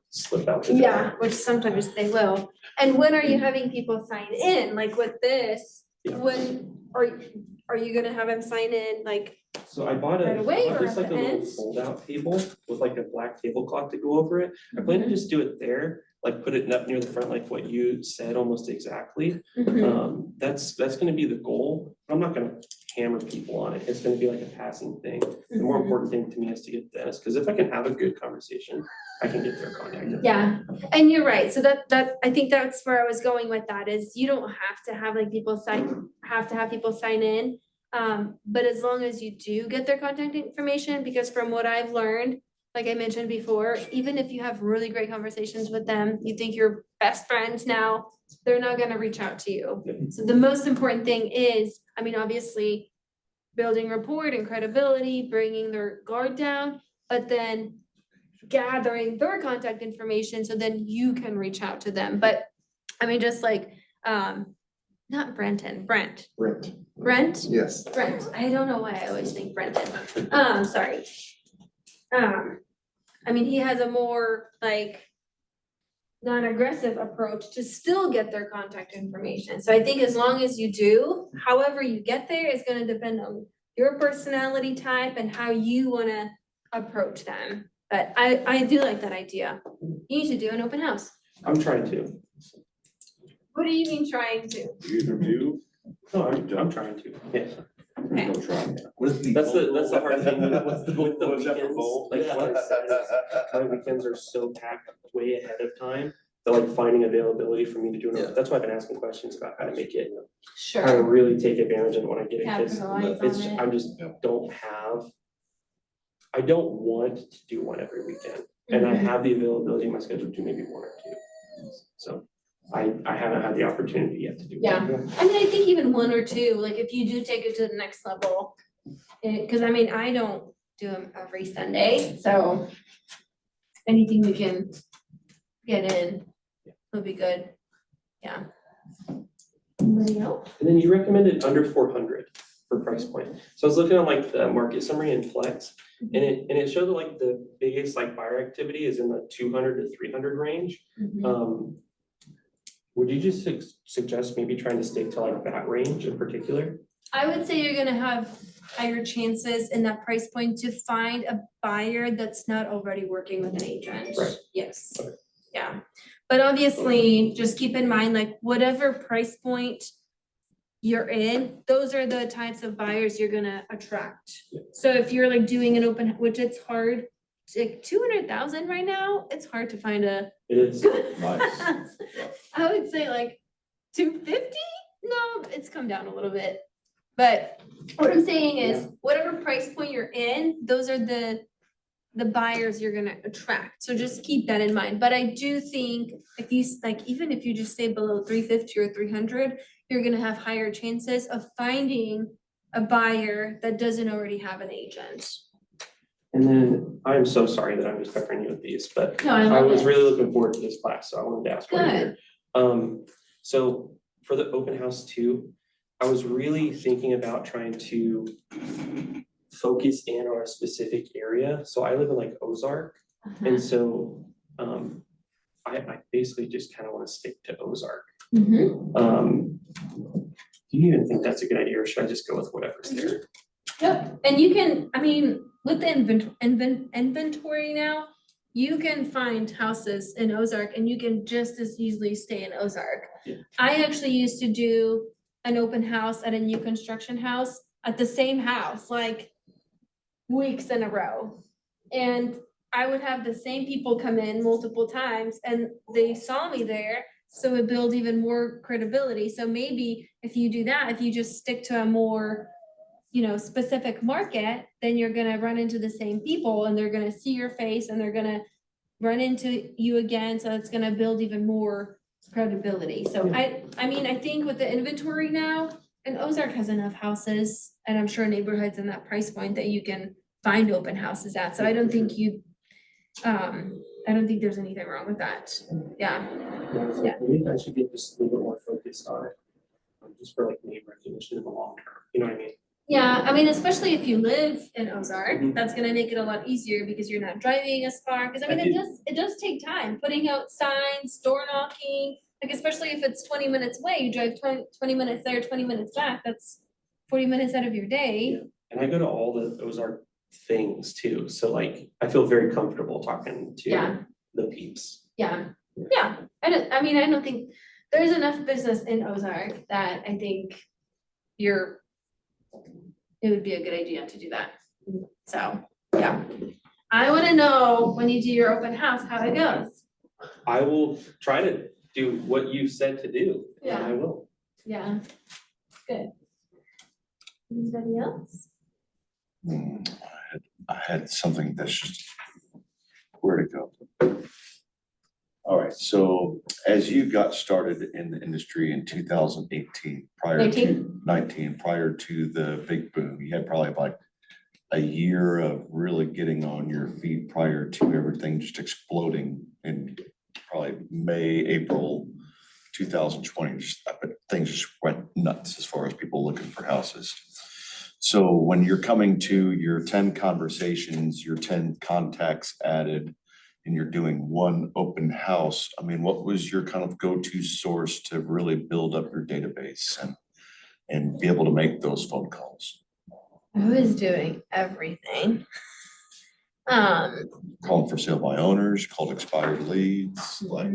slip out the door. Yeah, which sometimes they will, and when are you having people sign in, like with this, Yeah. when are you gonna have them sign in, like, So I bought Right away or just at like a the little end? fold-out table with like a black tablecloth to go over it. I plan to just do it there, like put it up near the front, like what you said almost exactly. That's gonna be the goal. I'm not gonna hammer people on it. It's gonna be like a passing thing. The more important thing to me is to get this, because if I can have a good conversation, I can get their contact info. Yeah, and you're right, so that I think that's where I was going with that, is you don't have to have like people have people sign in. But as long as you do get their contact information, because from what I've learned, like I mentioned before, even if you have really great conversations with them, you think you're best friends now, they're not gonna reach out to you. So the most important thing is, I mean, obviously, building rapport and credibility, bringing their guard down, but then gathering their contact information so then you can reach out to them. But I mean, just like, not Brent. Brent? Yes. Brent. I don't know why I always think Brenton. Sorry. I mean, he has a more like non-aggressive approach to still get their contact information. So I think as long as you do, however you get there is gonna depend on your personality type and how you wanna approach them. But I do like that idea. You need to do an open house. I'm trying to. What do you mean trying to? either of you, No, I'm trying to, yeah. Okay. no trying. That's the hard thing with the What's that for weekends, bold? like what I said is, my weekends are so packed way ahead of time. That like finding availability for me to do it, Yeah. that's why I've been asking questions about how to make it, how to Sure. really take advantage of when I get it, cause Capitalize it's, on it. I'm just I don't want to do one every weekend. And I have the availability in my schedule to maybe one or two. So I haven't had the opportunity yet to do Yeah. one. I mean, I think even one or two, like if you do take it to the next level, cause I mean, I don't do them every Sunday, so anything we can get in would be good. Yeah. Anybody else? And then you recommended under 400 for price point. So I was looking at like the market summary and Flex, and it showed that like the biggest like buyer activity is in the 200 to 300 range. Would you just suggest maybe trying to stick to like that range in particular? I would say you're gonna have higher chances in that price point to find a buyer that's not already working with an agent. Right. Yes, yeah, but obviously, just keep in mind, like, whatever price point you're in, those are the types of buyers you're gonna attract. So if you're like doing an open, which it's hard, like 200,000 right now, it's hard to find a It is. good Nice. house. I would say like 250? No, it's come down a little bit. But what I'm saying is, whatever price point you're in, those are the buyers you're gonna attract. So just keep that in mind. But I do think if you, like, even if you just stay below 350 or 300, you're gonna have higher chances of finding a buyer that doesn't already have an agent. And then I'm so sorry that I'm just peppering you with these, but No, I I love was it. really looking forward to this class, so I wanted to ask one here. So for the open house too, I was really thinking about trying to focus in on a specific area. So I live in like Ozark, and so I basically just kind of want to stick to Ozark. Do you even think that's a good idea, or should I just go with whatever's there? Yep, and you can, I mean, with the inventory now, you can find houses in Ozark and you can just as easily stay in Ozark. Yeah. I actually used to do an open house at a new construction house at the same house, like weeks in a row. And I would have the same people come in multiple times and they saw me there, so it built even more credibility. So maybe if you do that, if you just stick to a more, specific market, then you're gonna run into the same people and they're gonna see your face and they're gonna run into you again, so it's gonna build even more credibility. So I mean, I think with the inventory now, and Ozark has enough houses, and I'm sure neighborhoods in that price point that you can find open houses at, so I don't think there's anything wrong with that, yeah. Yeah. Maybe I should get just a little bit more focused on it, just for like name recognition in the long term, you know what I mean? Yeah, I mean, especially if you live in Ozark, Mhm. that's gonna make it a lot easier because you're not driving as far, because I mean, it does take time, putting out signs, door knocking. Like, especially if it's 20 minutes away, you drive 20 minutes there, 20 minutes back, that's 40 minutes out of your day. And I go to all the Ozark things too, so like, I feel very comfortable talking Yeah. to the peeps. Yeah, I don't think, there's enough business in Ozark that I think it would be a good idea to do that. So, yeah. I wanna know when you do your open house, how it goes. I will try to do what you said to do, and Yeah. I will. Yeah, good. Anybody else? I had something that's just, where to go? All right, so as you got started in the industry in 2018, prior to 19, prior to the big boom, you had probably like a year of really getting on your feet prior to everything just exploding in probably May, April 2020. Things just went nuts as far as people looking for houses. So when you're coming to your 10 conversations, your 10 contacts added, and you're doing one open house, I mean, what was your kind of go-to source to really build up your database and be able to make those phone calls? I was doing everything. Calling for sale by owners, called expired leads, like,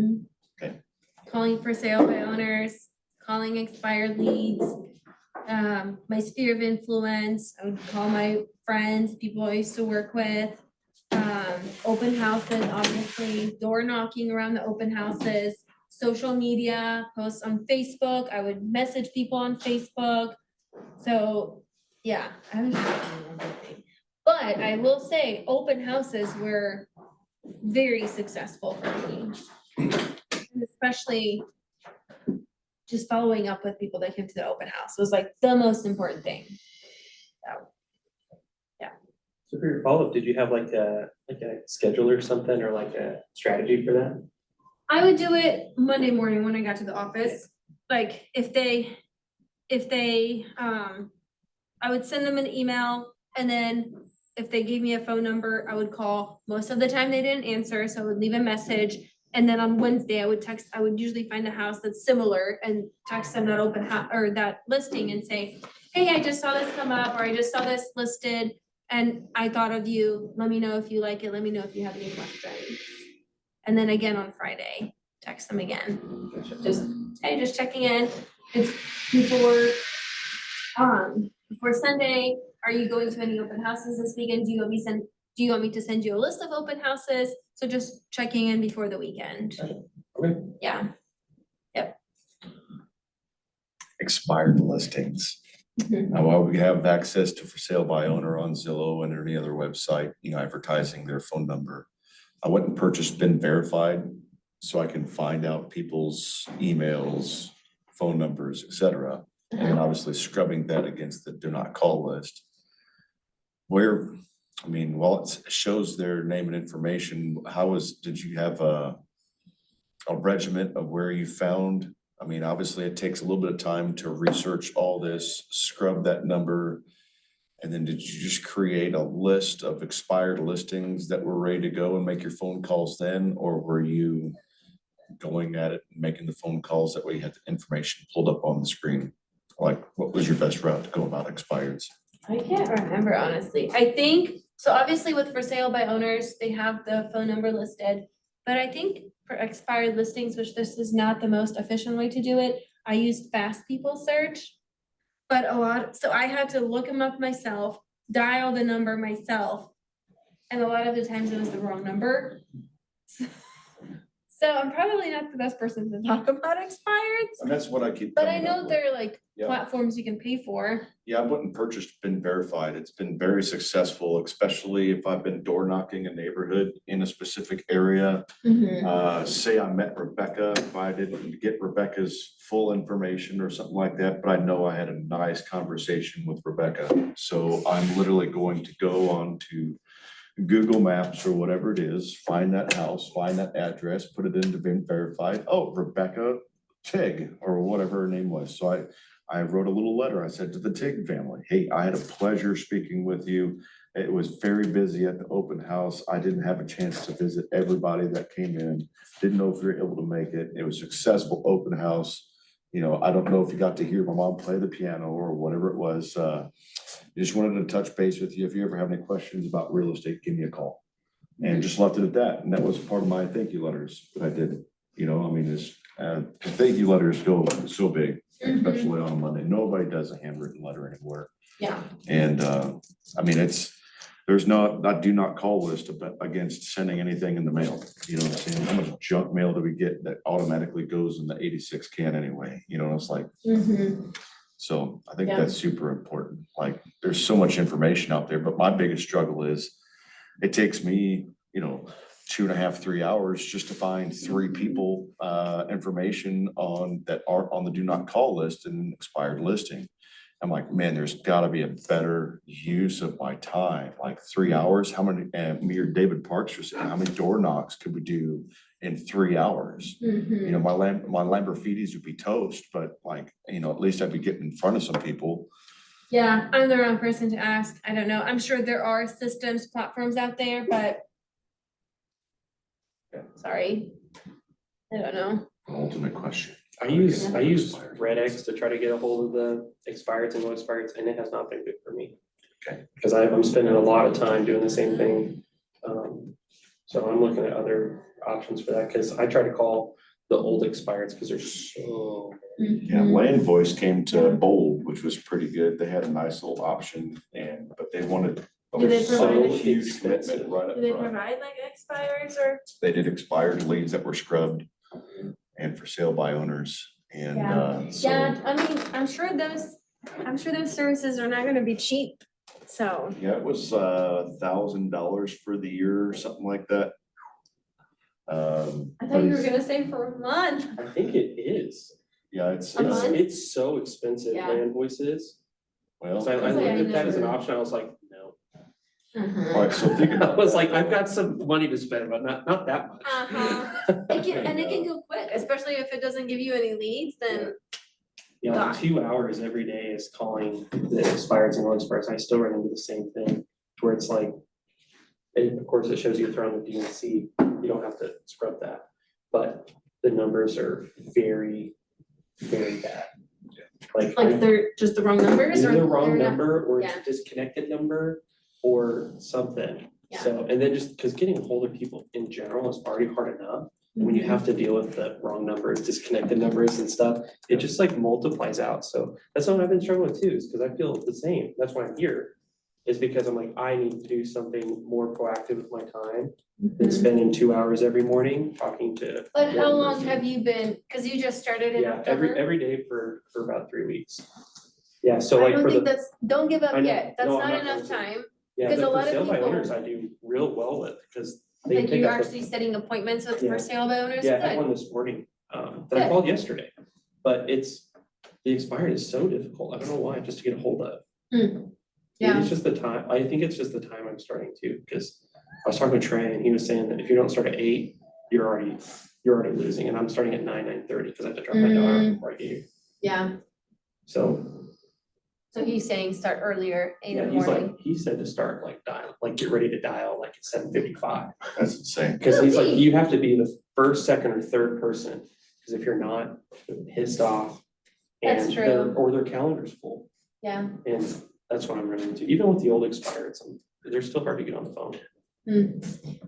okay. Calling for sale by owners, calling expired leads. My sphere of influence, I would call my friends, people I used to work with. Open houses, obviously, door knocking around the open houses, social media, posts on Facebook, I would message people on Facebook. So, yeah, I was just doing everything. But I will say, open houses were very successful for me. And especially just following up with people that came to the open house was like the most important thing. So for your follow-up, did you have like a schedule or something, or like a strategy for that? I would do it Monday morning when I got to the office. Like if they, I would send them an email, and then if they gave me a phone number, I would call. Most of the time they didn't answer, so I would leave a message. And then on Wednesday, I would usually find a house that's similar and text them that open house or that listing and say, hey, I just saw this come up, or I just saw this listed and I thought of you. Let me know if you like it. Let me know if you have any questions. And then again on Friday, text them again. Just, hey, just checking in. It's before Sunday. Are you going to any open houses this weekend? Do you want me to send you a list of open houses? So just checking in before the weekend. Okay. Yeah. Expired listings. Now, while we have access to for sale by owner on Zillow and any other website, advertising their phone number, I went and purchased Been Verified so I can find out people's emails, phone numbers, etc. And then obviously scrubbing that against the do not call list. While it shows their name and information, did you have a regiment of where you found I mean, obviously it takes a little bit of time to research all this, scrub that number. And then did you just create a list of expired listings that were ready to go and make your phone calls then? Or were you going at it and making the phone calls that way you had the information pulled up on the screen? Like, what was your best route to go about expireds? I can't remember honestly. I think, so obviously with for sale by owners, they have the phone number listed. But I think for expired listings, which this is not the most efficient way to do it, I used Fast People Search. But so I had to look them up myself, dial the number myself. And a lot of the times it was the wrong number. So I'm probably not the best person to talk about expireds, And that's what I keep. but I coming up know with. they're like Yeah. platforms you can pay for. Yeah, I went and purchased, been verified. It's been very successful, especially if I've been door knocking a neighborhood in a specific area. Say I met Rebecca, if I didn't get Rebecca's full information or something like that, but I know I had a nice conversation with Rebecca. So I'm literally going to go on to Google Maps or whatever it is, find that house, find that address, put it into being verified. Oh, Rebecca Tig, or whatever her name was. So I wrote a little letter. I said to the Tig family, hey, I had a pleasure speaking with you. It was very busy at the open house. I didn't have a chance to visit everybody that came in. Didn't know if you were able to make it. It was a successful open house. You know, I don't know if you got to hear my mom play the piano or whatever it was. Just wanted to touch base with you. If you ever have any questions about real estate, give me a call. And just left it at that. And that was part of my thank you letters that I did. You know, I mean, thank you letters go so big, especially on a Monday. Nobody does a handwritten letter anymore. Yeah. And I mean, there's not, I do not call list against sending anything in the mail. You know what I'm saying? How much junk mail do we get that automatically goes in the 86 can anyway? You know, it's like, so I think Yeah. that's super important. Like, there's so much information out there, but my biggest struggle is it takes me, you know, 2.5, 3 hours just to find 3 people, information on that are on the do not call list and expired listing. I'm like, man, there's gotta be a better use of my time, like 3 hours. How many, and me or David Parks are saying, how many door knocks could we do in 3 hours? You know, my Lamborghinis would be toast, but like, you know, at least I'd be getting in front of some people. Yeah, I'm the wrong person to ask. I don't know. I'm sure there are systems, platforms out there, but. Sorry. I don't know. Ultimate question. I use Red X to try to get a hold of the expireds and no expireds, and it has not been good for me. Okay. Because I'm spending a lot of time doing the same thing. So I'm looking at other options for that, because I try to call the old expireds, because they're so. Yeah, Land Voice came to Bold, which was pretty good. They had a nice little option but they wanted Do they so provide a huge commitment right up Do they front. provide like expires or? They did expired leads that were scrubbed and for sale by owners. And so, Yeah, I mean, I'm sure those services are not gonna be cheap, so. yeah, it was $1,000 for the year or something like that. I thought you were gonna say for a month. I think it is. Yeah, it's, A month? It's so expensive, Yeah. Land Voice is. well, So I That's looked like, I at that as an never- option. I was like, no. all right, so think I about. was like, I've got some money to spend, but not that much. It can go quick, especially if it doesn't give you any leads, then. You know, 2 hours every day is calling the expireds and non-expireds. I still run into the same thing, where it's like, and of course, it shows you throw on the DNC, you don't have to scrub that. But the numbers are very, very bad. Like They're just the wrong numbers or? either the wrong they're not- number or yeah. it's a disconnected number or something. Yeah. So, and then just because getting a hold of people in general is already hard enough. When you have to deal with the wrong numbers, disconnected numbers and stuff, it just like multiplies out. So that's what I've been struggling with too, is because I feel the same. That's why I'm here. Is because I'm like, I need to do something more proactive with my time than spending 2 hours every morning talking to. But how one long person. have you been, cause you just started in Yeah, October? every day for about 3 weeks. Yeah, so I like don't for think the, that's, don't give up I know. yet, that's No, I'm not not enough going to. time, yeah, because a the lot for of sale by people- owners I do real well with, because they like pick you're up the. actually setting appointments with Yeah. for sale by owners, Yeah, I had good. one this morning, that I Good. called yesterday, but the expired is so difficult, I don't know why, just to get a hold of. Maybe Yeah. it's just the time, I think it's just the time I'm starting to, because I was talking to Trey and he was saying that if you don't start at 8, you're already you're already losing, and I'm starting at 9:30 because I have to drop my daughter before I get here. Yeah, So, so he's saying start earlier, 8 in yeah, the he's morning. like, he said to start like dial, like get ready to dial like at 7:55. That's insane. Because he's like, Really? you have to be the first, second, or third person, because if you're not, they're pissed off. That's And true. or their calendar's full, Yeah, and that's what I'm running into, even with the old expireds, they're still hard to get on the phone.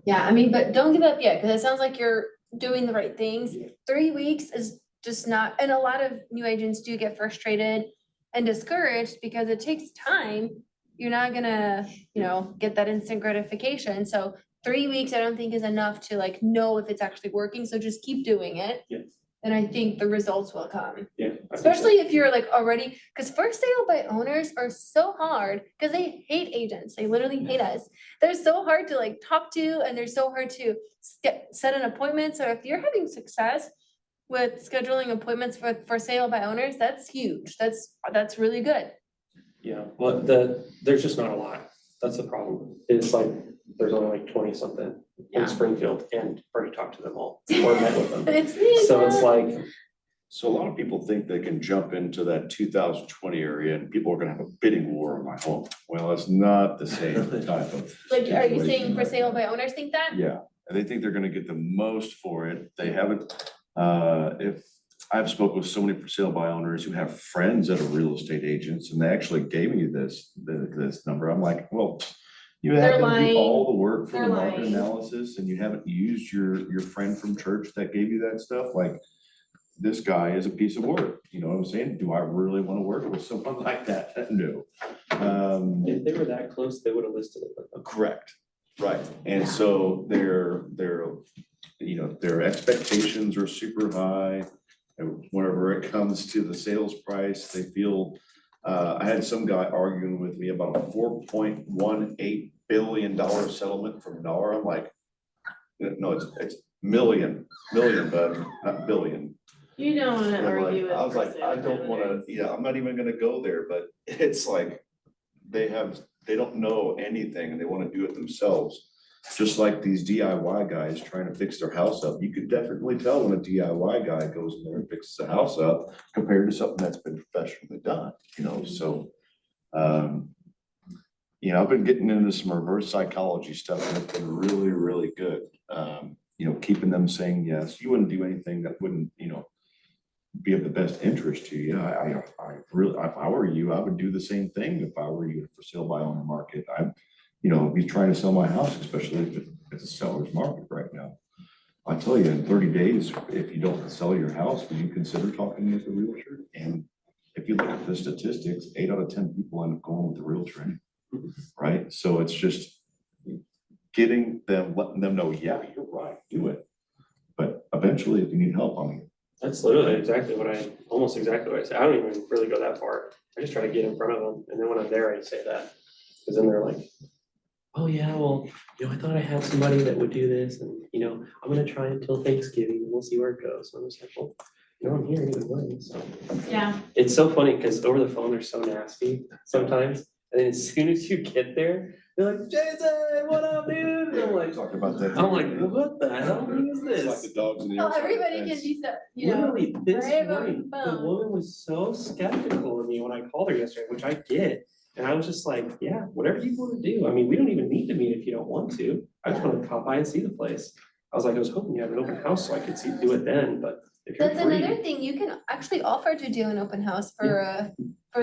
yeah, I mean, but don't give up yet, because it sounds like you're doing the right things. 3 weeks is just not, and a lot of new agents do get frustrated and discouraged because it takes time. You're not gonna, get that instant gratification. So 3 weeks, I don't think is enough to like know if it's actually working. So just keep doing it. Yeah. And I think the results will come. Yeah. I think so. Especially if you're like already, because first sale by owners are so hard because they hate agents. They literally hate us. They're so hard to like talk to and they're so hard to set an appointment. So if you're having success with scheduling appointments for sale by owners, that's huge. That's really good. Yeah, well, there's just not a lot, that's the problem, it's like, there's only like 20 something Yeah. in Springfield, and I've already talked to them all, or met with them. It's me. So it's like, So a lot of people think they can jump into that 2020 area and people are gonna have a bidding war on my home. Well, it's not the same type of. Like, are you saying situation for right sale now. by owners think that? Yeah, and they think they're gonna get the most for it. They haven't, if, I've spoken with so many for sale by owners who have friends that are real estate agents, and they actually gave me this number. I'm like, well, you They're have to lying. do all the work for They're the market lying. analysis, and you haven't used your friend from church that gave you that stuff, like, this guy is a piece of work, you know what I'm saying? Do I really wanna work with someone like that? No. if they were that close, they would have listed it with them. Correct, right, and so their, their expectations are super high. And whenever it comes to the sales price, they feel, I had some guy arguing with me about a $4.18 billion settlement from NAR, I'm like, no, it's million, but not billion. You don't wanna And I'm like- argue with. I was like, I Priscilla don't wanna, candidates. yeah, I'm not even gonna go there, but it's like, they don't know anything and they wanna do it themselves. Just like these DIY guys trying to fix their house up, you could definitely tell when a DIY guy goes in there and fixes a house up compared to something that's been professionally done, so. I've been getting into some reverse psychology stuff and it's been really, really good. Keeping them saying yes, you wouldn't do anything that wouldn't, be of the best interest to you. I really, if I were you, I would do the same thing if I were you for sale by owner market. If he's trying to sell my house, especially if it's a seller's market right now. I tell you, in 30 days, if you don't sell your house, would you consider talking with the realtor? And if you look at the statistics, 8 out of 10 people end up going with the realtor, right? So it's just letting them know, yeah, you're right, do it. But eventually, if you need help, That's literally almost exactly what I say, I don't even really go that far, I just try to get in front of them, and then when I'm there, I say that. Cause then they're like, oh yeah, well, I thought I had somebody that would do this, and I'm gonna try until Thanksgiving, and we'll see where it goes, and I'm just like, well, I'm here either way, so. Yeah. It's so funny, cause over the phone, they're so nasty sometimes, and then as soon as you get there, they're like, Jason, what up, dude? And I'm like, talk about that. what the hell, who is It's like this? the dogs in the. Oh, outside everybody fence. can be so, Literally, this brave over morning, the the phone. woman was so skeptical of me when I called her yesterday, which I get. And I was just like, yeah, whatever you want to do. I mean, we don't even need to meet if you don't want to. I just want to pop by and see the place. I was hoping you had an open house so I could do it then, but if you're That's free. another thing, you can actually offer to do an open house for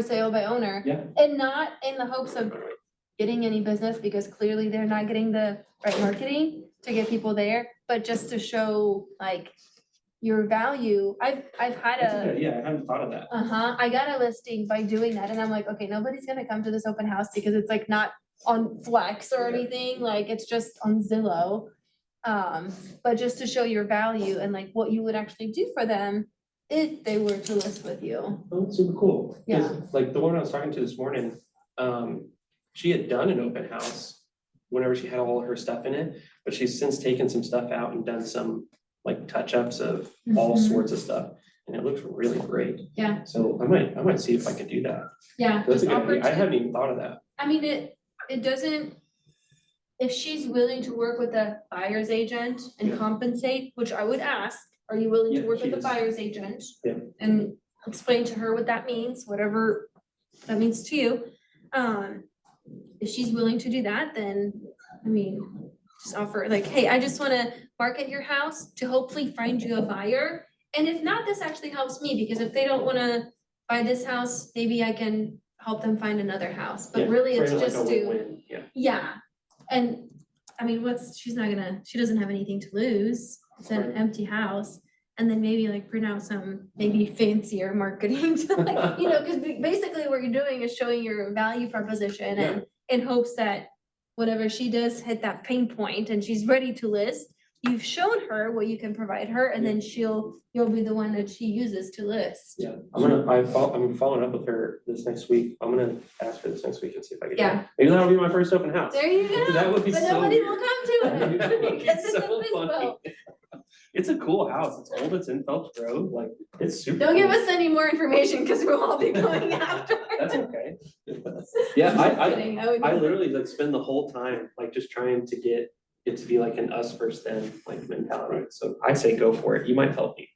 sale by owner. Yeah. And not in the hopes of getting any business, because clearly they're not getting the right marketing to get people there, but just to show like your value. I've had That's a. a good idea. I hadn't thought of that. I got a listing by doing that, and I'm like, okay, nobody's gonna come to this open house because it's like not on Flex or anything, like it's just on Zillow. But just to show your value and like what you would actually do for them if they were to list with you. Oh, that's super cool. 'Cause, Yeah. like the woman I was talking to this morning, she had done an open house whenever she had all of her stuff in it, but she's since taken some stuff out and done some like touch-ups of all Mhm. sorts of stuff. And it looks really great. Yeah. So I might see if I could do that. Yeah. That's a just good offer idea. I to- hadn't even thought of that. I mean, it doesn't, if she's willing to work with a buyer's agent and Yeah. compensate, which I would ask, are you willing to Yeah, work she with a is. buyer's agent? Yeah. And explain to her what that means, whatever that means to you. If she's willing to do that, then, I mean, just offer like, hey, I just wanna market your house to hopefully find you a buyer. And if not, this actually helps me, because if they don't wanna buy this house, maybe I can help them find another house, but Yeah, really it's frame it like just a to, win-win, yeah. yeah. And, I mean, she's not gonna, she doesn't have anything to lose, it's an Right. empty house. And then maybe like print out some maybe fancier marketing to like, you know, cause basically what you're doing is showing your value proposition and in hopes that whatever she does hit that pain point and she's ready to list, you've shown her what you can provide her, and then you'll be the one that she uses to list. Yeah, I'm following up with her this next week. I'm gonna ask her this next week and see if I can. Yeah. Maybe that'll be my first open house. There you go. That would be But so nobody weird. will come to it. That would be because it's a so funny. bespoke. It's a cool house. It's old. It's in Phelps Grove. Like, it's super. Don't give cool. us any more information, cause we'll all be going after. That's okay. Yeah, Just I kidding, would- I literally like spend the whole time like just trying to get it to be like an us first them like mentality. So I say go for it. You might help me.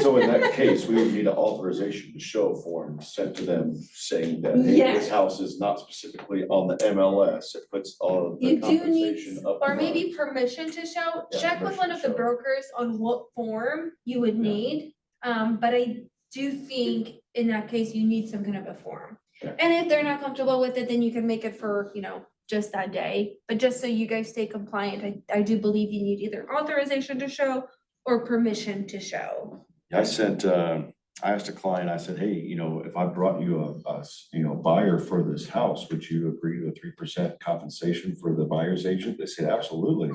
So in that case, we would need an authorization to show form sent to them saying that, hey, Yes. this house is not specifically on the MLS. It puts all of the You do need, compensation up. or front. maybe permission to show, Yeah, check with one of the permission to show. brokers on what form you would Yeah. need. But I do think in that case, you need some kind of a form. Yeah. And if they're not comfortable with it, then you can make it for, just that day. But just so you guys stay compliant, I do believe you need either authorization to show or permission to show. I asked a client, I said, hey, if I brought you a buyer for this house, would you agree to a 3% compensation for the buyer's agent? They said, absolutely.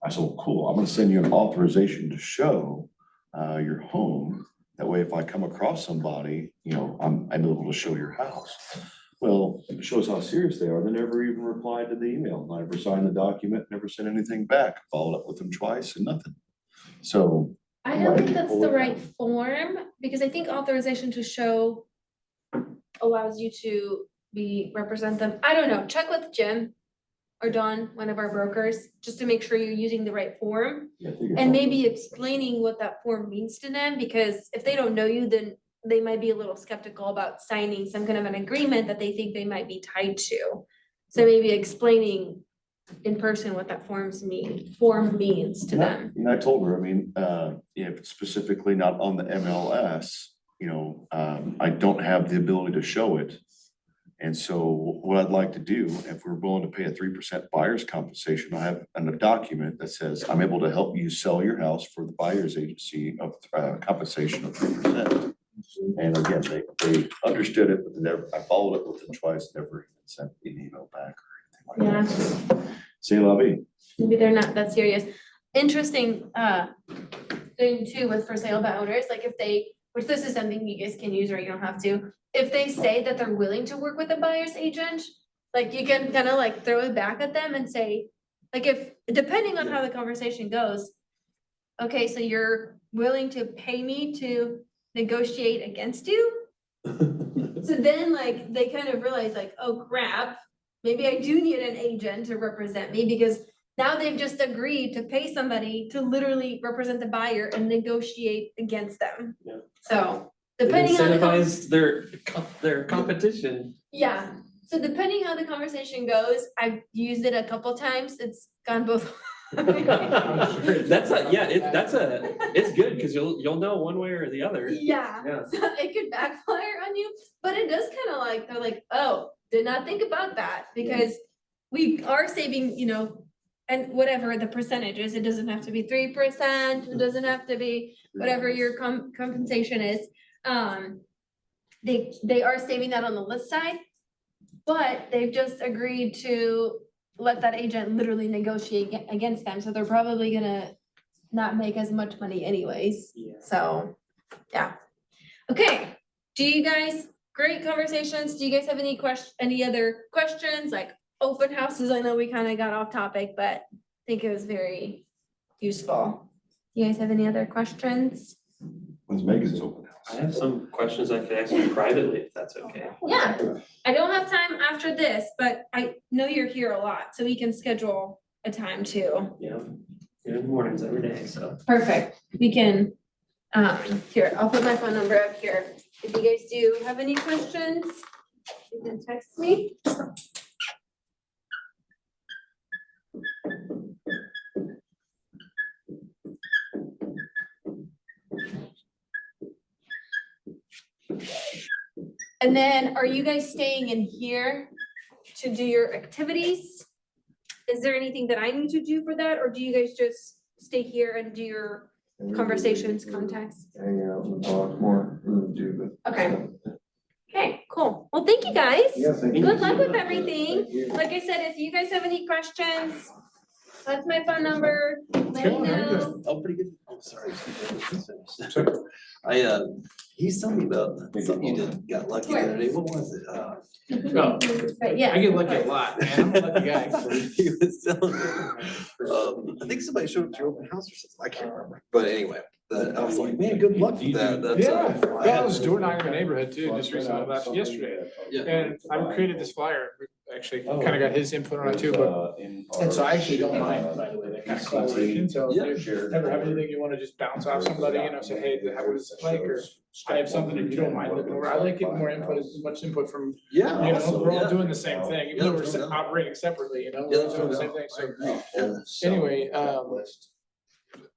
I said, well, cool, I'm gonna send you an authorization to show your home. That way, if I come across somebody, I'm able to show your house. Well, it shows how serious they are. They never even replied to the email, never signed the document, never sent anything back, followed up with them twice and nothing. So I don't think that's the right form, because I think authorization to show allows you to represent them. I don't know, check with Jim or Dawn, one of our brokers, just to make sure you're using the right form. yeah, figure And out- maybe explaining what that form means to them, because if they don't know you, then they might be a little skeptical about signing some kind of an agreement that they think they might be tied to. So maybe explaining in person what that form means to them. And I told her, if it's specifically not on the MLS, I don't have the ability to show it. And so what I'd like to do, if we're willing to pay a 3% buyer's compensation, I have a document that says I'm able to help you sell your house for the buyer's agency of compensation of 3%. And again, they understood it, but I followed up with them twice, never even sent an email back or anything like that. C'est la vie. Maybe they're not that serious. Interesting, thing too with for sale by owners, like if they, which this is something you guys can use or you don't have to. If they say that they're willing to work with a buyer's agent, like you can kind of like throw it back at them and say, like depending on how the conversation goes. Okay, so you're willing to pay me to negotiate against you? So then like they kind of realize like, oh crap, maybe I do need an agent to represent me, because now they've just agreed to pay somebody to literally represent the buyer and negotiate against them. Yeah. So They depending on the incentivize their competition. yeah, so depending how the conversation goes, I've used it a couple times, it's gone both. That's it's good because you'll know one way or the other. Yeah, Yeah. so it could backfire on you, but it does kind of like, they're like, oh, did not think about that, because we are saving, and whatever the percentage is, it doesn't have to be 3%, it doesn't have to be whatever your compensation is. They are saving that on the list side, but they've just agreed to let that agent literally negotiate against them, so they're probably gonna not make as much money anyways. Yeah. So, yeah. Okay, great conversations. Do you guys have any other questions, like open houses? I know we kind of got off topic, but I think it was very useful. You guys have any other questions? When's Megan's open house? I have some questions I could ask you privately, if that's okay. Yeah, I don't have time after this, but I know you're here a lot, so we can schedule a time too. Yeah, good mornings every day, so. Perfect. We can, here, I'll put my phone number up here. If you guys do have any questions, you can text me. And then are you guys staying in here to do your activities? Is there anything that I need to do for that, or do you guys just stay here and do your conversations, contacts? Hang out and talk more, and do the. Okay. Okay, cool. Well, thank you guys. Yeah, thank you. Good luck with everything. Thank you. Like I said, if you guys have any questions, that's my phone number. Let me Cool, very know. Oh, pretty good. Oh, sorry. He's telling me about something you did, got lucky the other day. What was it? No, But yeah. I get lucky a lot, man. I'm a lucky guy. He was telling me, I think somebody showed up to your open house or something. I can't remember. But anyway, I was like, man, good luck with that. That's, Yeah, I was door knocking in the neighborhood too, just recently, yesterday. Yeah. And I created this flyer, actually kind of got his input on it too, but, and so I actually don't mind, by the way, that kind of collaboration. So if you ever have anything you want to just bounce off somebody, you know, say, hey, how was this like? Or I have something if you don't mind looking over. I like getting more input, as much input from, Yeah. you know, we're all Yeah. doing the same thing, even though we're operating separately, you know, Yeah, we're all doing the same thing. So anyway,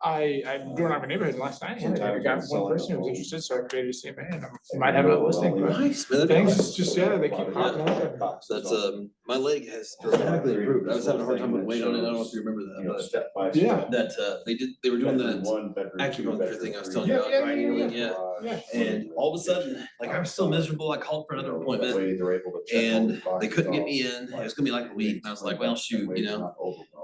I door knocked my neighborhood last night and I got one person who was interested, so I created a CMA and I might have it listing, but Nice, man. That'd be things awesome. just, yeah, they keep popping up. That's, my leg has dramatically improved. I was having a hard time with weight on it. I don't know if you remember that, but Yeah. that, they were doing that acupuncture thing I was telling you about, right? Yeah. Yeah. And all of a sudden, like I was still miserable. I called for another appointment and they couldn't get me in. It was gonna be like a week. And I was like, well, shoot, you know.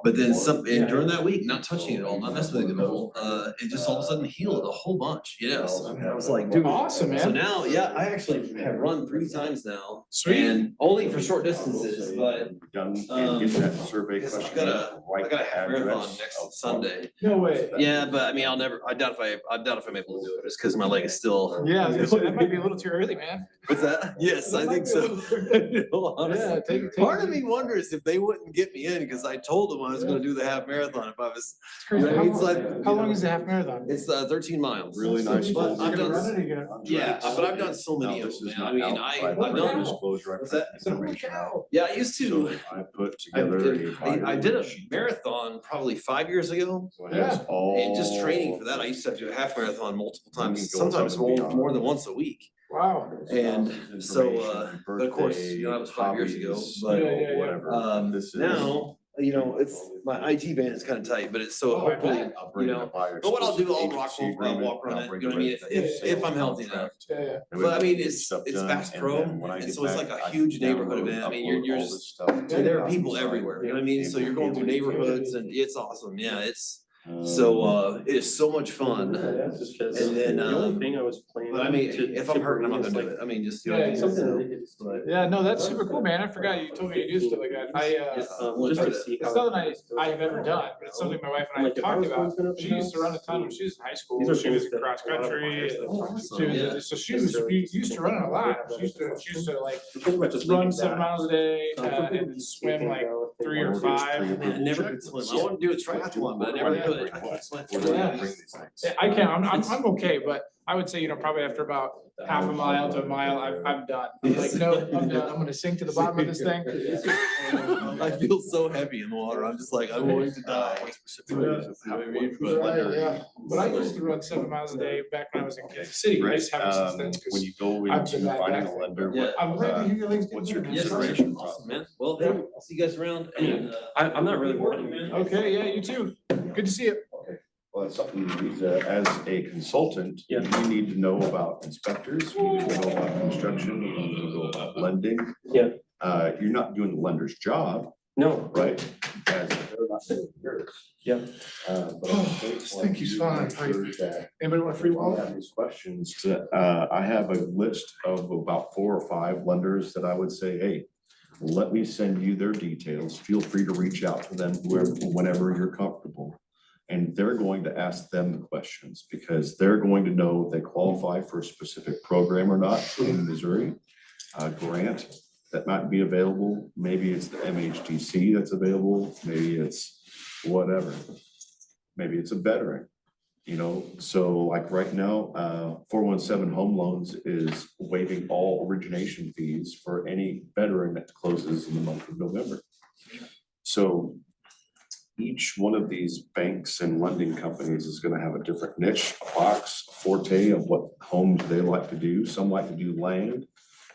But then and during that week, not touching it at all, not messing with it at all, it just all of a sudden healed a whole bunch. Yes. I was like, dude. Awesome, So man. now, yeah, I actually have run 3 times now. Sweet. And only for short distances, but Done, get that survey because I question. got a half marathon next Sunday. No way. Yeah, but I mean, I doubt if I'm able to do it, just because my leg is still. Yeah, I was gonna say, that might be a little too early, man. What's that? Yes, I think so. No, honestly. Yeah, take it. Part of me wonders if they wouldn't get me in, because I told them I was gonna do the half marathon if I was. Crazy. You know, it's like- How long is the half marathon? It's 13 miles. Really nice. But You're I've gonna done, run it or you're gonna? yeah, but I've done so many No, of this them, is man. I not mean, outside I've done. disclosure. What's that? Information out. Yeah, I used to. So I put I together. did a marathon probably 5 years ago. So it has And just training all- for that, I used to have to do a half marathon multiple times, You can go sometimes above and beyond. more than once a week. Wow. And so, but of course, you know, that was 5 years ago, but, Whatever. This is. now, you know, it's, my IT band is kind of tight, but it's so Oh, I hopefully, bet. you know, but what I'll do, I'll walk run it, you know what I mean, if I'm healthy enough. Yeah. But I mean, it's Bass Pro, and so it's like a huge neighborhood event. I mean, you're just, there are people everywhere, you know what I mean? So you're going through neighborhoods and it's awesome, yeah, it's, so, it is so much fun. And then, The only thing I was planning. But I mean, to- if I'm to hurting, I'm not bring gonna is do it. I mean, just. Yeah, you know, Something so- ridiculous, but Yeah, no, that's super cool, man. I forgot you told me you do stuff like that. just to see It's how. something I have never done, but it's something my wife and I have talked about. She used to run a ton when she was in high school. These are She was things in that cross a lot of country. players and that want. She was, so she was, used to run a lot. She used to like Pretty much just run leaving 7 that. miles a day, and then swim like 3 or 5. Man, I never could swim. I want to do a triathlon, but I never could. I can't swim. Yeah, I can, I'm okay, but I would say, you know, probably after about half a mile to a mile, I'm done. I'm like, no, I'm done. I'm gonna sink to the bottom of this thing. I feel so heavy in the water. I'm just like, I'm going to die. You know what I mean? But- Yeah, but I used to run 7 miles a day back when I was in Kansas City. I just haven't since then, When 'cause you go I've into been that finding guy. a lender, Yeah. what, I'm glad to hear your legs. what's your Yes, consideration? awesome, man. Well, hey, I'll see you guys around and, I'm not really working, man. Okay, yeah, you too. Good to see you. Well, it's something you need to, as a consultant, Yeah. you need to know about inspectors, you need to know about construction, you need to know about lending. Yeah. You're not doing the lender's job, No, right? As they're not doing yours. Yeah. But This thing keeps falling apart. that Anybody want a free you wallet? have these questions, I have a list of about 4 or 5 lenders that I would say, hey, let me send you their details. Feel free to reach out to them whenever you're comfortable. And they're going to ask them the questions because they're going to know if they qualify for a specific program or not in Missouri. A grant that might be available, maybe it's the MHDC that's available, maybe it's whatever. Maybe it's a veteran, you know, so like right now, 417 Home Loans is waiving all origination fees for any veteran that closes in the month of November. So each one of these banks and lending companies is gonna have a different niche, a box, a forte of what homes they like to do. Some like to do land,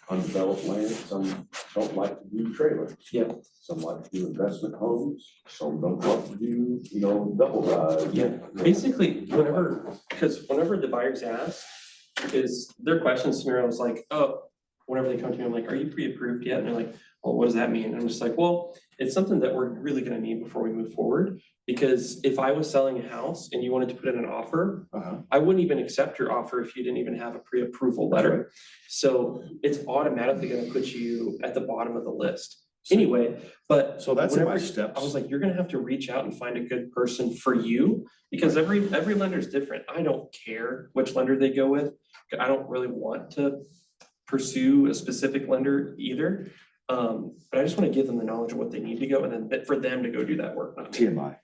undeveloped land, some don't like to do trailer. Yeah. Some like to do investment homes, some don't like to do, you know, double, Yeah, basically, whenever the buyers ask, is their question scenario is like, oh, whenever they come to me, I'm like, are you pre-approved yet? And they're like, well, what does that mean? And I'm just like, well, it's something that we're really gonna need before we move forward. Because if I was selling a house and you wanted to put in an offer, I wouldn't even accept your offer if you didn't even have a pre-approval letter. So it's automatically gonna put you at the bottom of the list. Anyway, but So that's in my whenever- steps. I was like, you're gonna have to reach out and find a good person for you, because every lender is different. I don't care which lender they go with. I don't really want to pursue a specific lender either. But I just want to give them the knowledge of what they need to go, and then for them to go do that work, not me. TMI.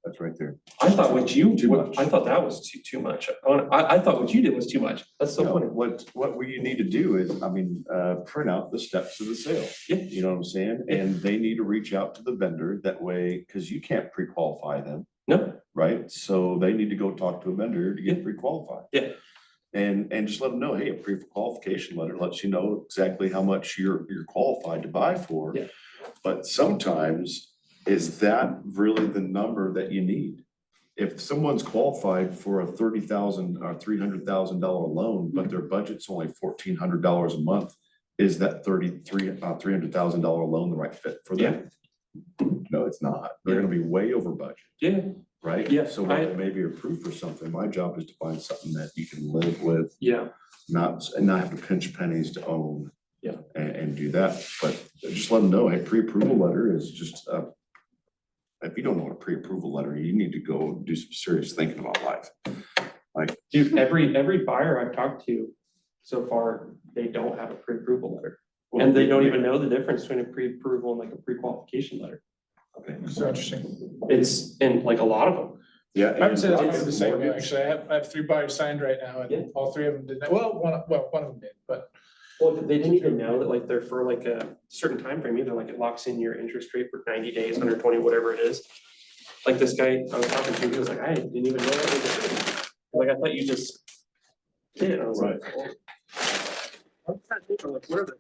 That's right there. I thought Too much. I thought that was too much. I thought what you did was too much. That's so No, funny. what we need to do is, I mean, print out the steps of the sale. Yeah. You know what I'm saying? And they need to reach out to the vendor that way, because you can't pre-qualify them, No, right? So they need to go talk to a vendor to get pre-qualified. Yeah. And just let them know, hey, a pre-qualification letter lets you know exactly how much you're qualified to buy for. Yeah. But sometimes, is that really the number that you need? If someone's qualified for a $30,000 or $300,000 loan, but their budget's only $1,400 a month, is that $300,000 loan the right fit for them? No, it's not. They're gonna be way over budget, yeah, right? Yeah, So when they may be approved for something, my job is to find something that you can live with, yeah, not have to pinch pennies to own. Yeah. And do that, but just let them know, hey, pre-approval letter is just, if you don't know what a pre-approval letter, you need to go do some serious thinking about life. dude, every buyer I've talked to so far, they don't have a pre-approval letter. And they don't even know the difference between a pre-approval and like a pre-qualification letter. Okay. So interesting. It's in like a lot of them. Yeah. I would say that's and probably the same, way, mortgage. actually. I have 3 buyers signed right now Yeah. and all 3 of them did that. Well, one of them did, but Well, they didn't even know that like they're for like a certain time frame either, like it locks in your interest rate for 90 days, 120, whatever it is. Like this guy I was talking to, he was like, I didn't even know that was a thing. Like, I thought you just did. I was like, Right. well, I'm trying to think, I'm like, where are the